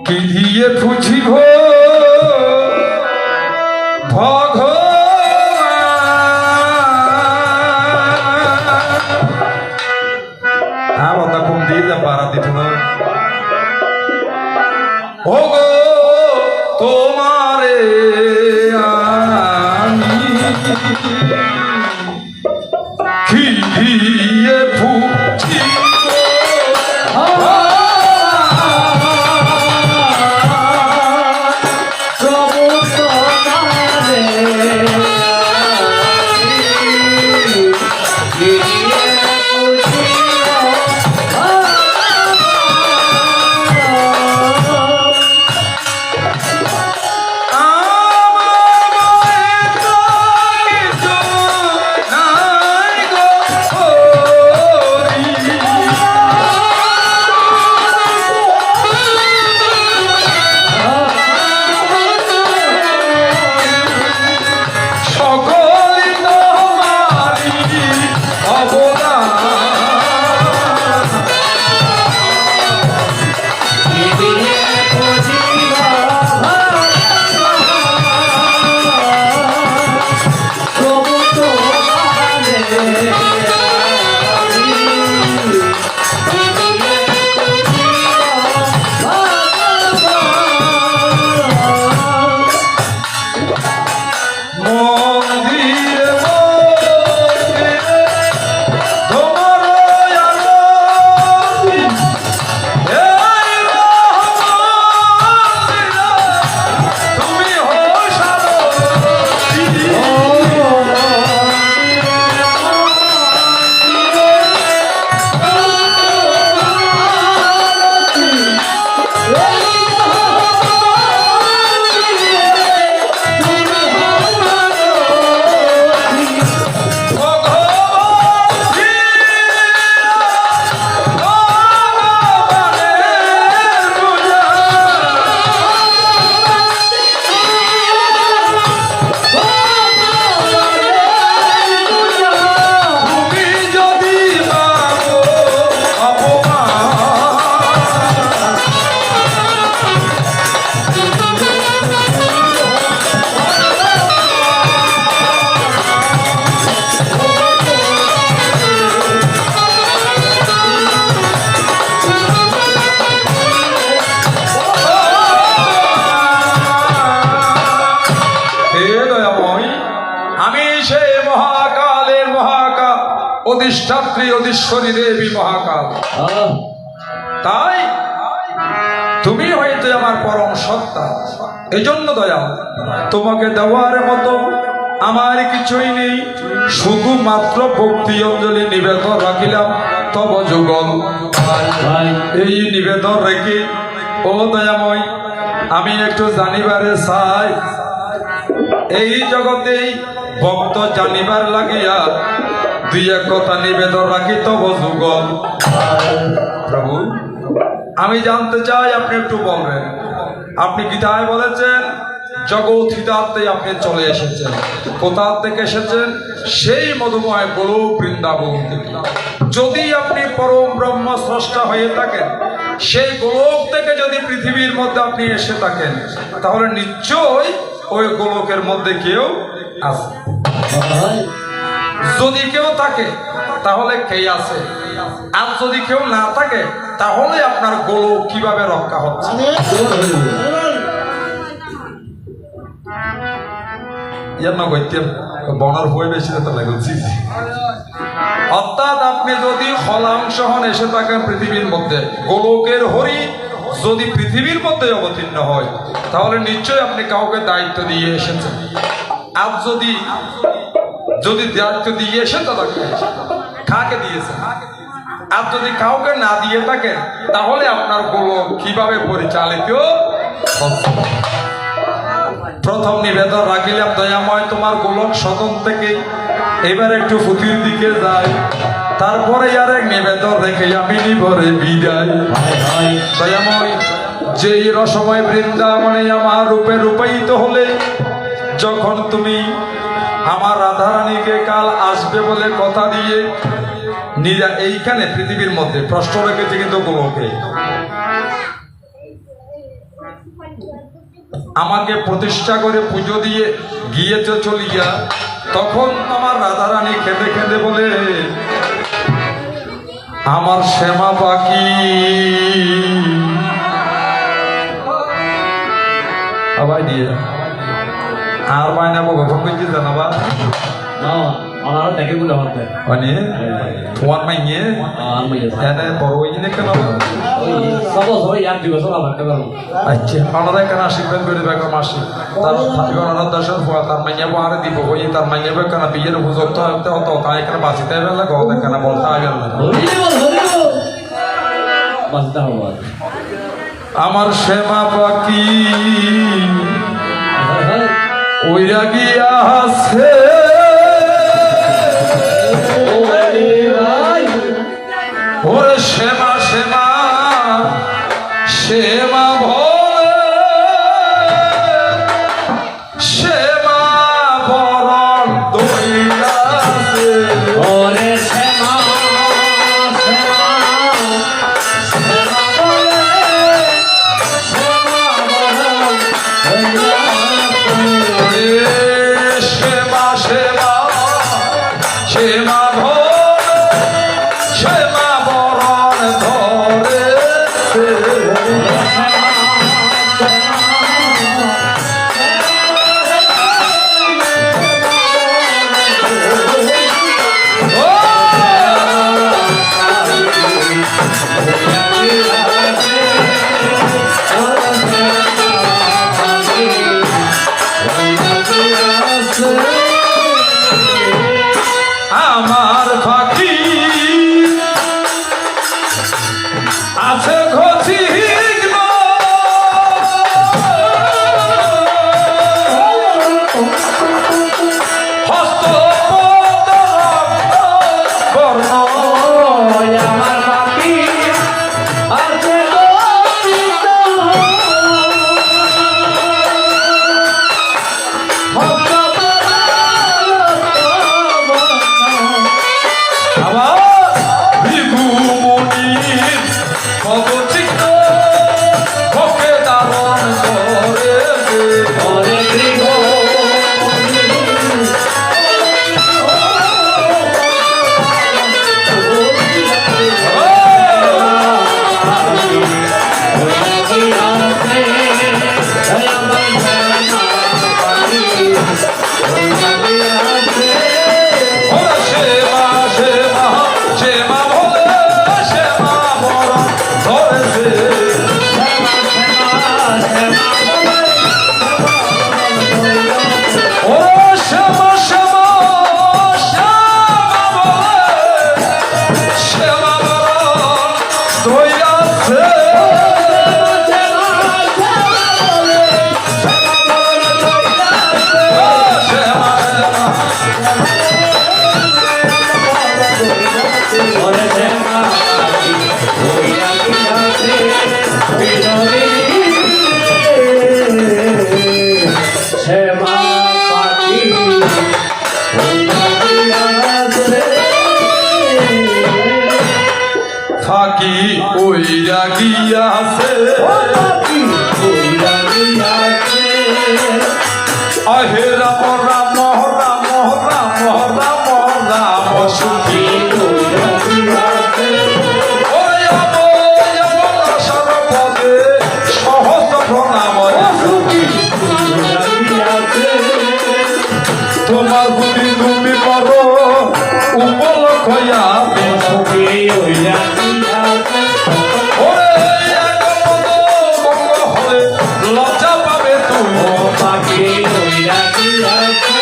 কি দিয়ে বুঝিব কম দিয়ে যা পারা দিত না। ও গো তোমারে আমি কি দিয়ে বুঝিব অধিষ্ঠাত্রী অধীশ্বরী দেবী মহাকাল। তাই তুমি হইতে আমার পরম সত্তা। এজন্য দয়া, তোমাকে দেওয়ার মতো আমার কিছুই নেই, শুধুমাত্র ভক্তি অঞ্জলি নিবেদন রাখিলাম তব যুগল। ভাই এই নিবেদন রেখে ও দয়াময় আমি একটু জানিবারে চাই, এই জগতেই ভক্ত জানিবার লাগিয়া দুই এক কথা নিবেদন রাখি তব যুগল। প্রভু আমি জানতে চাই, আপনি একটু বলবেন। আপনি গীতায় বলেছেন জগৎ হিতার্থে আপনি চলে এসেছেন। কোথা থেকে এসেছেন? সেই মধুময় গোলক বৃন্দাবন থেকে। যদি আপনি পরম ব্রহ্ম স্রষ্টা হয়ে থাকেন, সেই গোলক থেকে যদি পৃথিবীর মধ্যে আপনি এসে থাকেন, তাহলে নিশ্চয়ই ওই গোলকের মধ্যে কেউ আছে। যদি কেউ থাকে তাহলে কে আছে? আর যদি কেউ না থাকে তাহলে আপনার গোলক কিভাবে রক্ষা হচ্ছে? বনার হয়ে বেশি অর্থাৎ আপনি যদি হলাংশ হন এসে থাকেন পৃথিবীর মধ্যে, গোলকের হরি যদি পৃথিবীর মধ্যে অবতীর্ণ হয় তাহলে নিশ্চয়ই আপনি কাউকে দায়িত্ব দিয়ে এসেছেন। আর যদি দায়িত্ব দিয়ে এসে তাকে কাকে দিয়েছেন? আর যদি কাউকে না দিয়ে থাকেন তাহলে আপনার গোলক কিভাবে পরিচালিত হচ্ছে? প্রথম নিবেদন রাখিলাম দয়াময় তোমার গোলক সদন থেকে এবার একটু ফুতির দিকে যায়, তারপরে আর এক নিবেদন রেখে আমি নিবরে বিদায়। দয়াময় যেই রসময় বৃন্দাবনে আমার রূপে রূপায়িত হলে, যখন তুমি আমার রাধারানীকে কাল আসবে বলে কথা দিয়ে নিজে এইখানে পৃথিবীর মধ্যে প্রশ্ন রেখেছে কিন্তু গোলকে আমাকে প্রতিষ্ঠা করে পুজো দিয়ে গিয়েছে চলিয়া, তখন আমার রাধারানী খেতে খেতে বলে আমার শ্যামা পাখি আবার দিয়ে আর বাইনা বলবো কিছু জানাবা আমার দেখে গুলো হতে মানে তোমার মাইয়ে এনে বড় ইনে কেন সব হই আর দিবস আবার কেন আচ্ছা আমরা কেন আশীর্বাদ করে বেগম আসি তার ভাতিগণের দর্শন হওয়া তার মাইয়া বাহারে দিব হই তার মাইয়া কেন বিয়ের উপযুক্ত হতে হতো তাই এখানে বাঁচিতে বেলা গত কেন বলতে হবে না বাঁচতে হবে। আমার শ্যামা পাখি ওইরা গিয়া আছে ওরে শ্যামা শ্যামা শ্যামা ভোলে শ্যামা বরণ দইলাছে ওরে শ্যামা শ্যামা শ্যামা বলে শ্যামা বরণ ওরে শ্যামা শ্যামা শ্যামা ভোলে শ্যামা বরণ ধরেছে আমার পাখি আছে ঘটি পাখি উইরা গিয়াছে আহে রাম রাম রাম রাম রাম রাম সুখী উইরা গিয়াছে ওরে আমার আশার পদে সহস্র প্রণাম সুখী উইরা গিয়াছে তোমার বুদ্ধি তুমি করো উপলক্ষ সুখী উইরা গিয়াছে ওরে মঙ্গল হলে লজ্জা পাবে তুমি পাখি উইরা গিয়াছে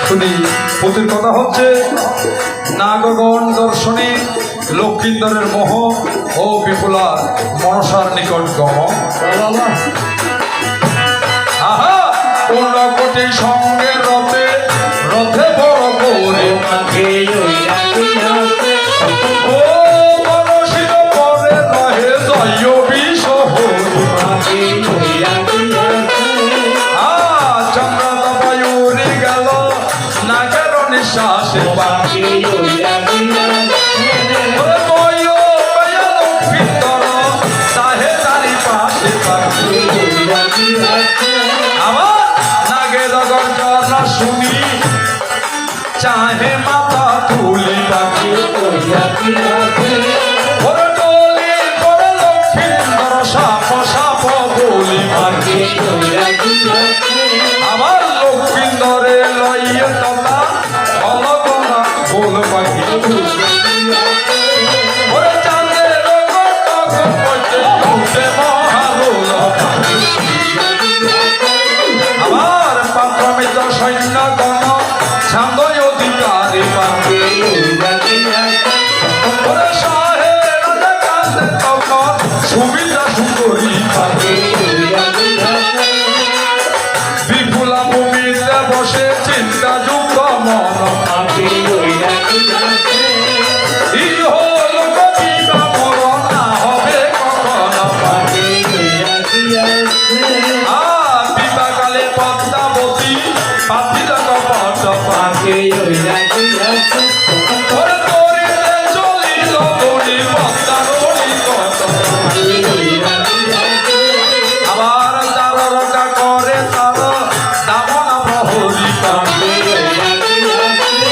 শুনি পুতির কথা হচ্ছে নাগগণ দর্শনে লক্ষ্মীন্দরের মোহ ও বিপুলার মনসার নিকট গম আহা কোন কোটি সঙ্গে রথে রথে বড় করে পাখি উইরা গিয়াছে ও মনসির পরে রহে জয় বিষ পাখি উইরা গিয়াছে চন্দ্র বায়ুরি গেল নাগের নিঃশ্বাসে পাখি উইরা গিয়াছে ওরে বয়ো বয়া লক্ষ্মীন্দর তাহে তারি পাশে পাখি উইরা গিয়াছে আমার নাগের গর্জনা শুনি চাহে মাথা তুলি পাখি উইরা গিয়াছে ওরে ডলি করে লক্ষ্মীন্দর সাপ সাপ বলি পাখি পাখি উইরা গিয়াছে আমার লক্ষ্মীন্দরে লইয়ে তথা অলগনা বল পাখি ওরে চাঁদের গটক পড়তে উঠে মহালোল পাখি আমার পাত্রমিত সৈন্যগণ ছান্দয় অধিকারী পাখি উইরা গিয়াছে ওরে সাহে রাজা কান্দে তখন সুবিধা সুন্দরী পাখি উইরা গিয়াছে বিপুলা ভূমিতে বসে চিন্তা যুক্ত মন পাখি উইরা গিয়াছে ইহ লোক বিবা মরণ না হবে কখন পাখি উইরা গিয়াছে বিবাকালে পদ্মাবতী পাতিল কপট পাখি উইরা গিয়াছে ওরে করিতে চলিল দড়ি পদ্মারণি কত পাখি উইরা গিয়াছে আবার তার রকা করে তার দামন প্রহরী পাখি উইরা গিয়াছে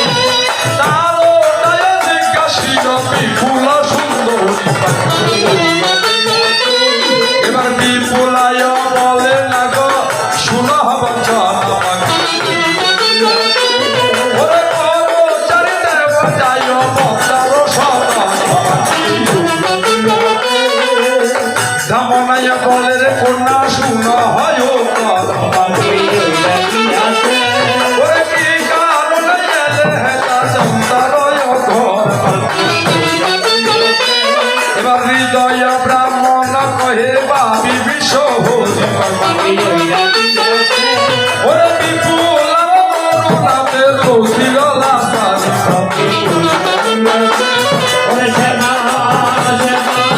তার দয়া জিজ্ঞাসিল বিপুল সুন্দরী পাখি উইরা গিয়াছে এবার বিপুলায় বলে না গো শুনো বচন পাখি ওরে করো চারিতে বাজায় পদ্মার সদন পাখি ধামনায় বলে রে কন্যা শুনো হয় পাখি উইরা গিয়াছে ওরে কি কারণে এলে হেতা চন্দ্রয় ঘর এবার হৃদয় ব্রাহ্মণ কহে বাবি বিশ্ব হোজি পাখি উইরা গিয়াছে ওরে বিপুল করুণাতে রসিল লাসারি পাখি উইরা গিয়াছে ওরে শ্যামা শ্যামা শ্যামা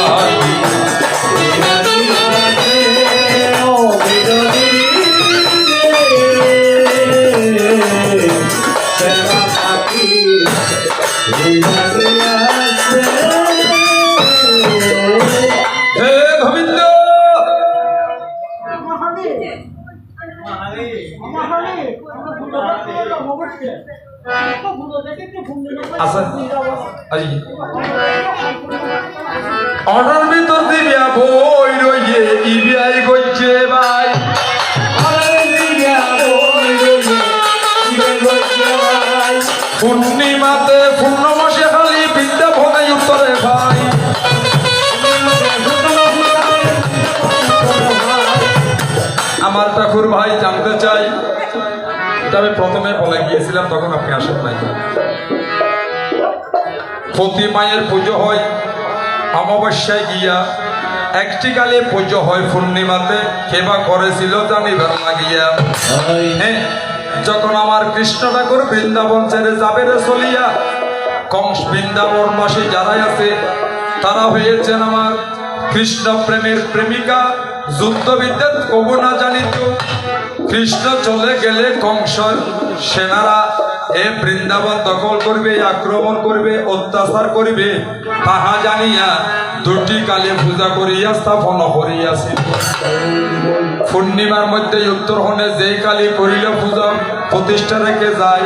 বলে সে পাখি হে গোবিন্দ আচ্ছা আই অর্ডার ভিতর দিবিয়া বই রইয়ে ইবিআই গইছে ভাই পূর্ণিমাতে পূর্ণমাসে খালি বিদ্যা ভোগাই উত্তরে ভাই আমার ঠাকুর ভাই জানতে চাই তবে প্রথমে বলে গিয়েছিলাম তখন আপনি আসেন নাই প্রতি মায়ের পুজো হয় অমাবস্যায় গিয়া একটি কালে পুজো হয় পূর্ণিমাতে কেবা করেছিল জানিবার লাগিয়া হ্যাঁ যখন আমার কৃষ্ণ ঠাকুর বৃন্দাবন ছেড়ে যাবে রে চলিয়া কংস বৃন্দাবন মাসে যারাই আছে তারা হয়েছেন আমার কৃষ্ণ প্রেমের প্রেমিকা। যুদ্ধবিদ্যার কবু না জানিত, কৃষ্ণ চলে গেলে কংসর সেনারা এ বৃন্দাবন দখল করবে, আক্রমণ করবে, অত্যাচার করবে, তাহা জানিয়া দুটি কালী পূজা করিয়া স্থাপন করিয়াছিল। পূর্ণিমার মধ্যে উত্তরহনে যেই কালী করিল পূজা প্রতিষ্ঠা রেখে যায়,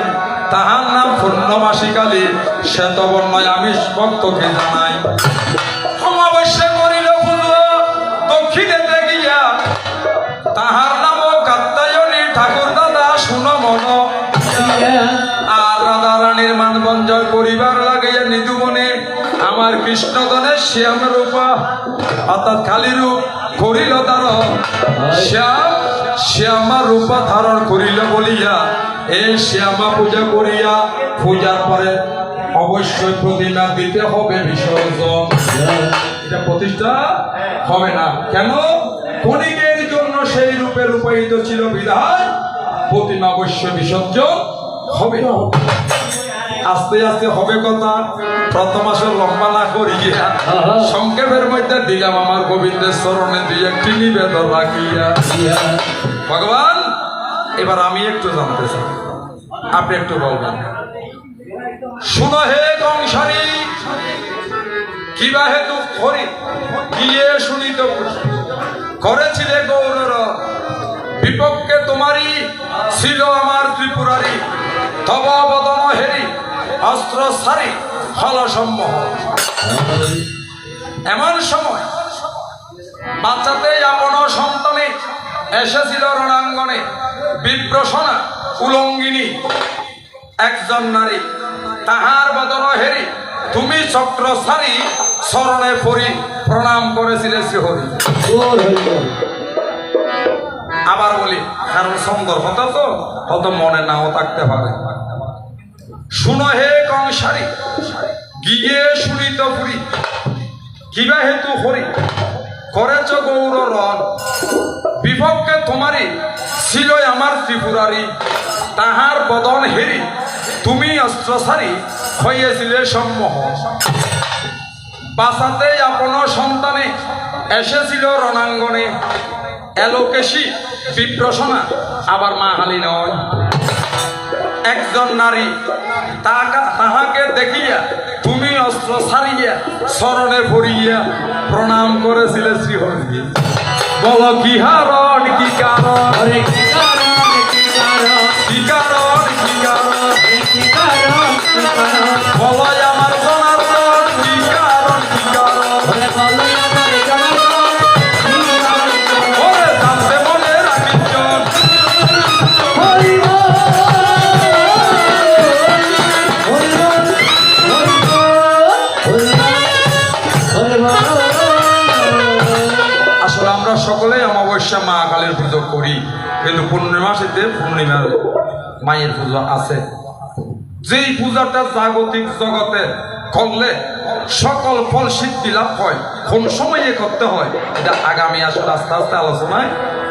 তাহার নাম পূর্ণমাসী কালী। শ্বেতবর্ণয় আমিষ ভক্তকে জানাই। অমাবস্যা করিল পুজো দক্ষিণেতে গিয়া, তাহার নাম কাত্যায়নী। ঠাকুর দাদা শুনো মন, আর রাধা রানীর মানবঞ্জন করিবার লাগিয়া নিধুবনে আমার কৃষ্ণগণের শ্যাম রূপা অর্থাৎ কালী রূপ করিল ধারণ। শ্যামা রূপা ধারণ করিল বলিয়া এই শ্যামা পূজা করিয়া, পূজার পরে অবশ্যই প্রতিমা দিতে হবে বিসর্জন। এটা প্রতিষ্ঠা হবে না কেন? ক্ষণিকের জন্য সেই রূপে রূপায়িত ছিল বিধায় প্রতিমা অবশ্যই বিসর্জন হবে। আস্তে আস্তে হবে কথা। প্রথম আসর লম্বা না করিয়া সংক্ষেপের মধ্যে দিলাম আমার গোবিন্দের চরণে দুই একটি নিবেদন রাখিয়া। ভগবান, এবার আমি একটু জানতে চাই, আপনি একটু বলবেন। শুনো হে কংসারী, কিবা হেতু হরি গিয়ে শুনিত করেছিলে গৌরর বিপক্ষে তোমারই ছিল আমার ত্রিপুরারি। তব বদন হেরি অস্ত্র সারি ফল সম্মোহ। এমন সময় বাচ্চাতে আপন সন্তানে এসেছিল রণাঙ্গনে বিপ্রসনা উলঙ্গিনী একজন নারী। তাহার বদন হেরি তুমি চক্র সারি শরণে পড়ি প্রণাম করেছিলে শ্রীহরি। আবার বলি, কারণ সুন্দর কথা তো হয়তো মনে নাও থাকতে পারে। শুনো হে কংসারী, গিয়ে শুনিত পুরী কিবা হেতু হরি করেছ গৌর রণ। বিপক্ষে তোমারই ছিল আমার ত্রিপুরারি। তাহার বদন হেরি তুমি অস্ত্রসারী হইয়াছিলে সম্মোহ। বাঁচাতে আপন সন্তানে এসেছিল রণাঙ্গনে এলোকেশী বিপ্রসনা, আবার মাহালি নয়। একজন নারী তাহাকে দেখিয়া তুমি অস্ত্র ছাড়িয়া শরণে পড়িয়া প্রণাম করেছিলে শ্রীহরি। বল কি হারণ কি কারণ, কি কারণ কি কারণ, বল আমার জনার্দন কি কারণ কি কারণ। ওরে জানতে মনে রাখিজন, আসলে আমরা সকলেই অমাবস্যা মা কালীর পুজো করি, কিন্তু পূর্ণিমাসীতে পূর্ণিমার মায়ের পুজো আছে। যেই পূজাটা জাগতিক জগতে করলে সকল ফল সিদ্ধি লাভ হয়, কোন সময়ে করতে হয় এটা আগামী আসলে আস্তে আস্তে আলোচনায়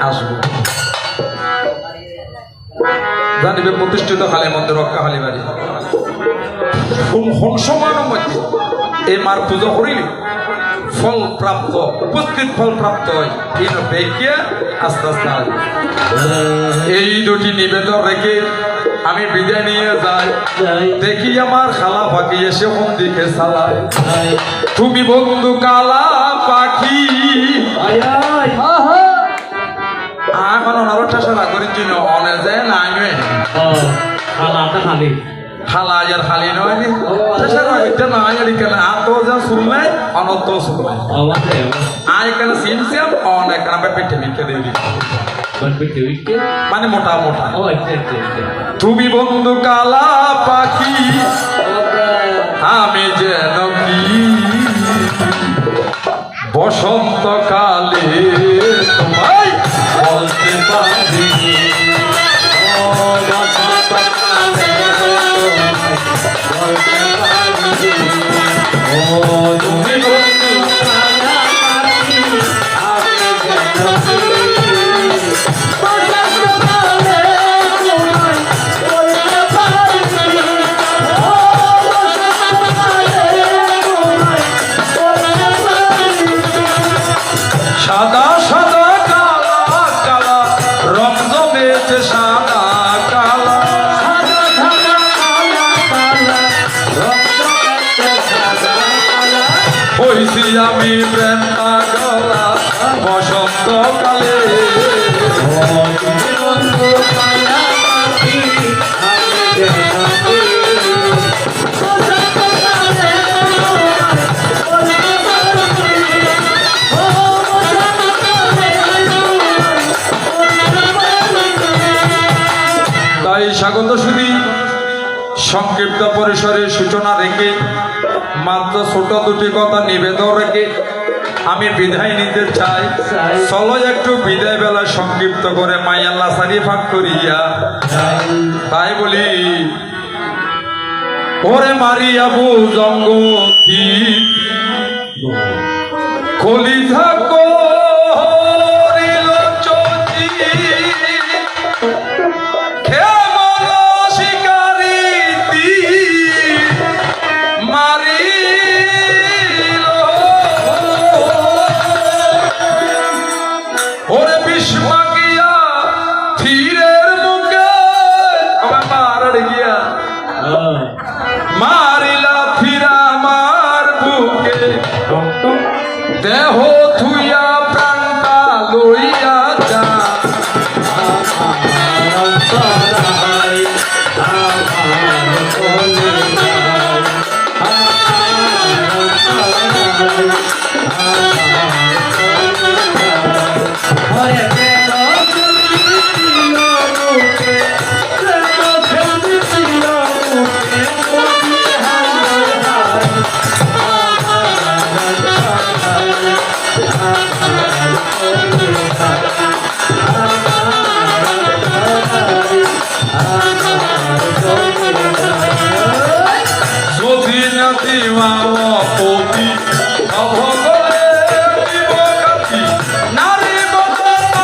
আসবো। জানিবে প্রতিষ্ঠিত কালী মন্দির রক্ষা কালী বাড়ি কোন সময়ের মধ্যে এই মার পুজো করিলে ফল প্রাপ্ত, উপস্থিত ফল প্রাপ্ত হয়। এই দেখিয়া আস্তে আস্তে আসবে। এই দুটি নিবেদন রেখে আমি বিদায় নিয়ে যাই। দেখি আমার খালা পাখি এসে কোন দিকে চালায়। তুমি বন্ধু কালা পাখি, এখন ওনারও ঠেসা করি জন্য অনে যে নাই খালা আর খালি নয় এটা না কেন আত যা শুনলে অনত শুনলে আয় কেন সিনসিয়াম অনেক পেটে মিটে দেবি মানে মোটা মোটা। তুমি বন্ধু কালা পাখি আমি যেন কি বসন্ত কালে তোমায় বলতে পারি। Oh, হইছি আমি প্রেম পাগলা বসন্তকালে বন্ধু পায়া পাখি আমি দেখাবো তাই স্বাগত সুধী সংক্ষিপ্ত পরিসরে সূচনা রেখে মাত্র ছোট দুটি কথা নিবেদন রেখে আমি বিদায় নিতে চাই। চলো একটু বিদায় বেলা সংক্ষিপ্ত করে মায়াল্লা সারি ফাঁক করিয়া তাই বলি ওরে মারিয়াবু জঙ্গতি কলি থাকো মারিলা ফিরা আমার বুকে দেহ থুইয়া প্রাণটা লইয়া যা যদি না দিওয়া পতি অভগলে দিবকাতি নারী বদত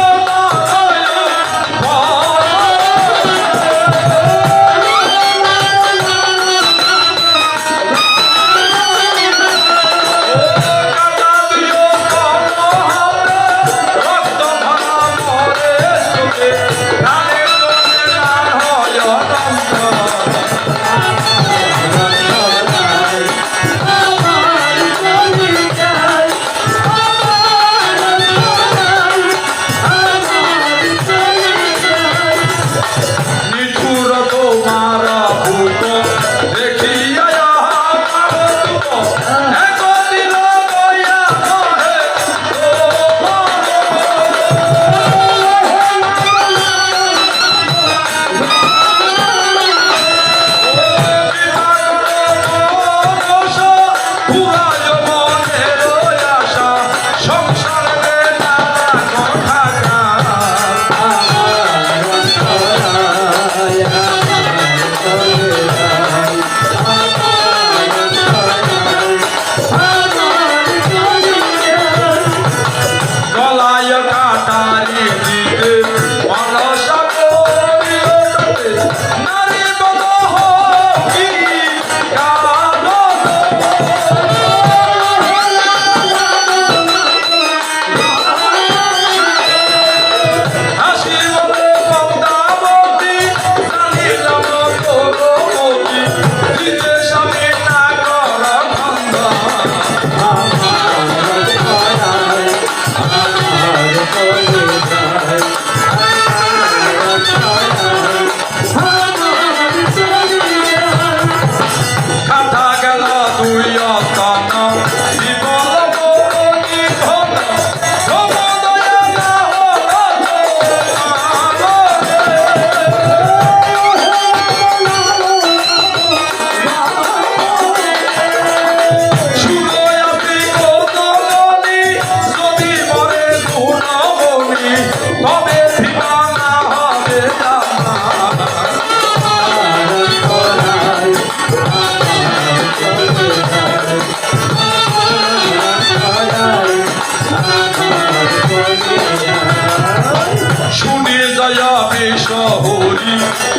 শহরি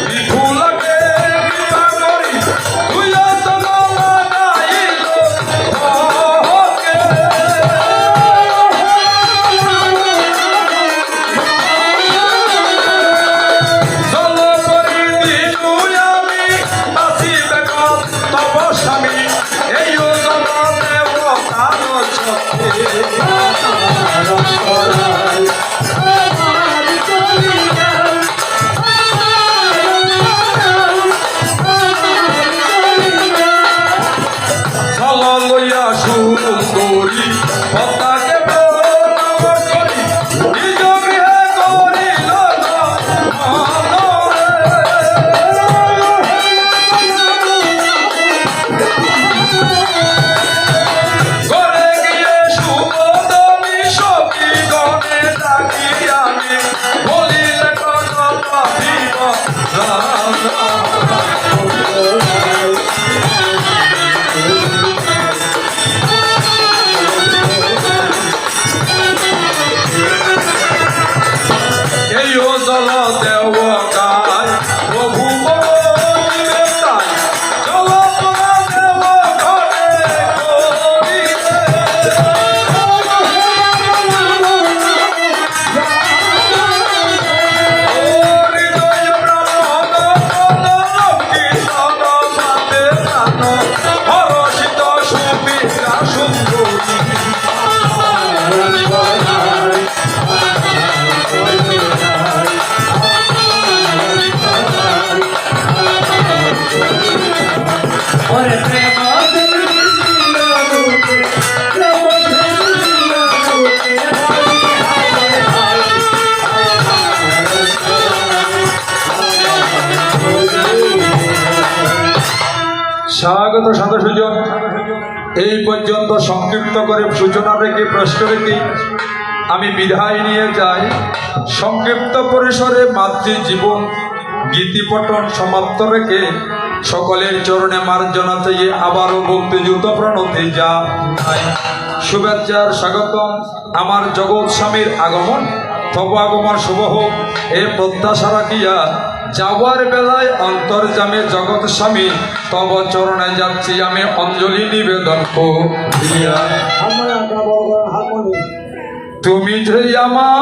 বিপুলকে কৃপা করি তুই স্বামী এই চলো লইয়া সুন্দরী পতাকে প্রণাম করি নিজ গৃহে করিল ঘরে গিয়ে সুমদনী সখী গণে ডাকি আনে বলিলে কথা ভাবিব এই ও জল দেব গায় প্রভু বলিবে তাই জল তোরা দেব ঘরে করিলে হৃদয় ব্রাহ্মণ লক্ষ্মী সদ সাথে প্রাণ হরষিত সুমিত্রা সুন্দরী ওরে প্রেম স্বাগত সদস্যজন এই পর্যন্ত সংক্ষিপ্ত করে সূচনা রেখে প্রশ্ন রেখে আমি বিদায় নিয়ে যাই। সংক্ষিপ্ত পরিসরে মাতৃজীবন গীতিপঠন সমাপ্ত রেখে সকলের চরণে মার্জনা চেয়ে আবারও ভক্তিযুক্ত প্রণতি যা শুভেচ্ছার স্বাগতম। আমার জগৎ স্বামীর আগমন তব আগমন শুভ হোক এ প্রত্যাশা রাখিয়া যাওয়ার বেলায় অন্তর্জামে জগৎ স্বামী তব চরণে যাচ্ছি আমি অঞ্জলি নিবেদন করিয়া। তুমি যে আমার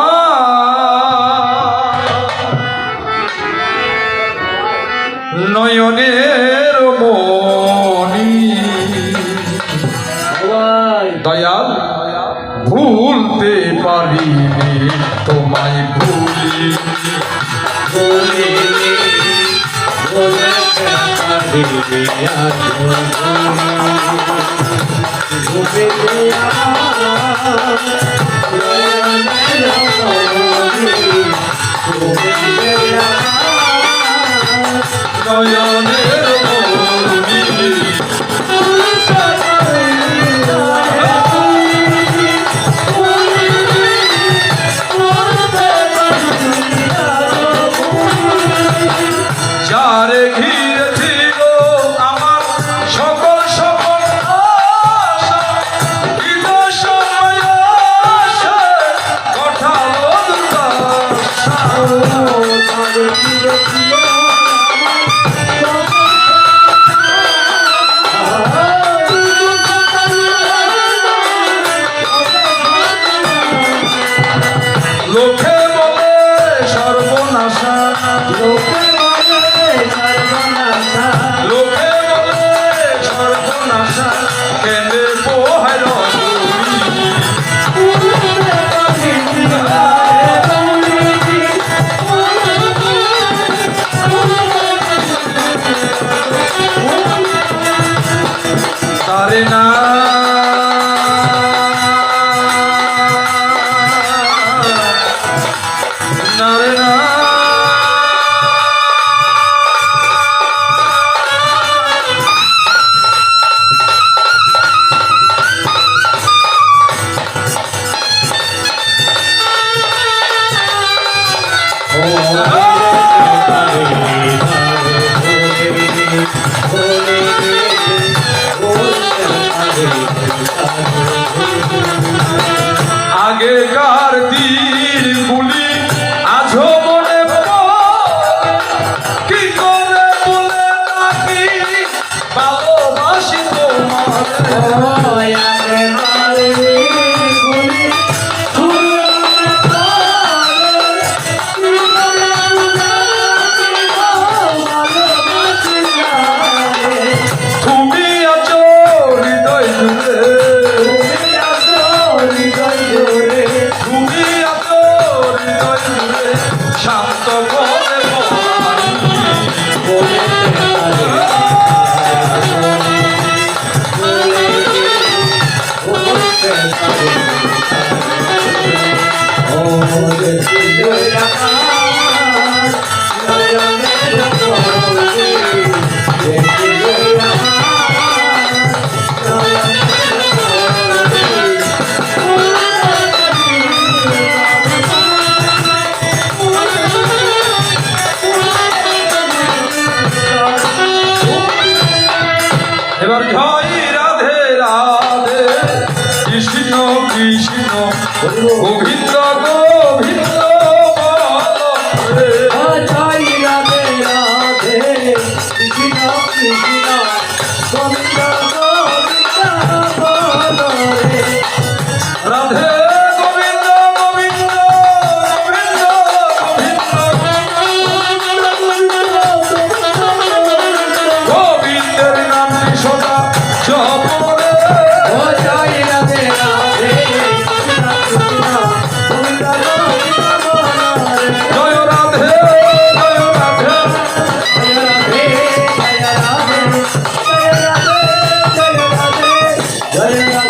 নয়নের মণি দয়াল ভুলতে পারিনি তোমায় ভুলি নয়নের মণি যারে ঘিরে ছিল আমার সকল সকল আশা ঈদ সময় আসে কঠালো দুর্দশা লোকে বলে সর্বনাশা লোকে বলে সর্বনাশা কেন্দ্রে পোহার তারে না নারে না আগেকার দিনগুলি আজও মনে পড়ে, কি করে বলে নাকি ভালোবাসি তোমারে। তুমি আছো হৃদয় জুড়ে, এবার জয় রাধে রাধে কৃষ্ণ কৃষ্ণ গোবিন্দ গোবিন্দ জয় রাধে রাধে কৃষ্ণ কৃষ্ণ গোবিন্দ গোবিন্দ বলো রে রাধে গোবিন্দ গোবিন্দ গোবিন্দ গোবিন্দের নামটি সদা জপ রে। ও জয় রাধে রাধে কৃষ্ণ কৃষ্ণ গোবিন্দ গোবিন্দ বলো রে জয় রাধে জয় রাধে জয় রাধে জয় রাধে জয় রাধে জয় রাধে জয়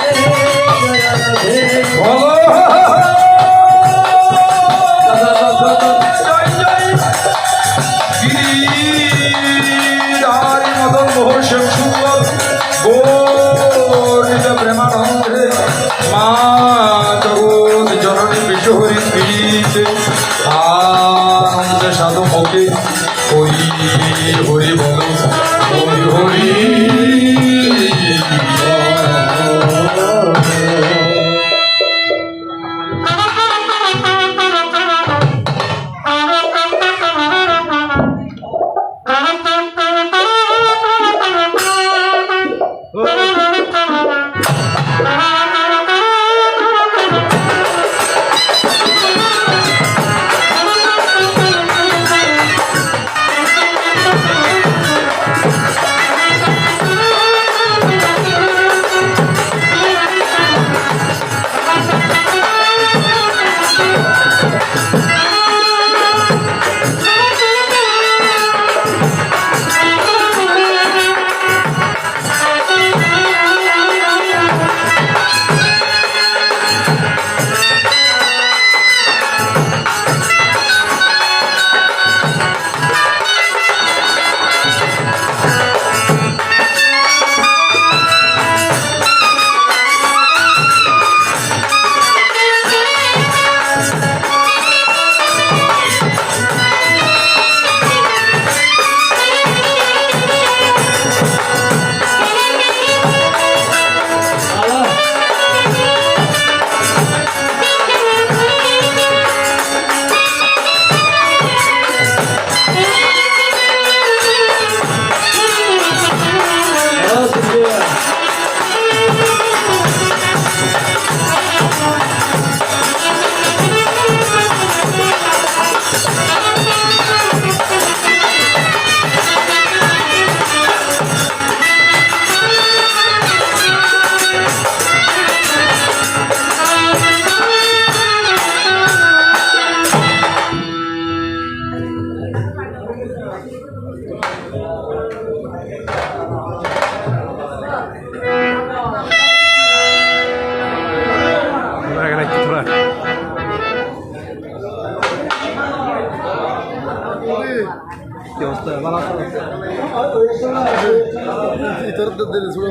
রাধে জয় রাধে জয় জয় গিরিধারী মদন মোহন শ্যাম সুন্দর গৌরিত প্রেমানন্দে মা জগৎ জননী বিশ্বহরি পীড়িতে আনন্দে সাধু মুখে হরি হরি বল হরি হরি इतर दिले सुरू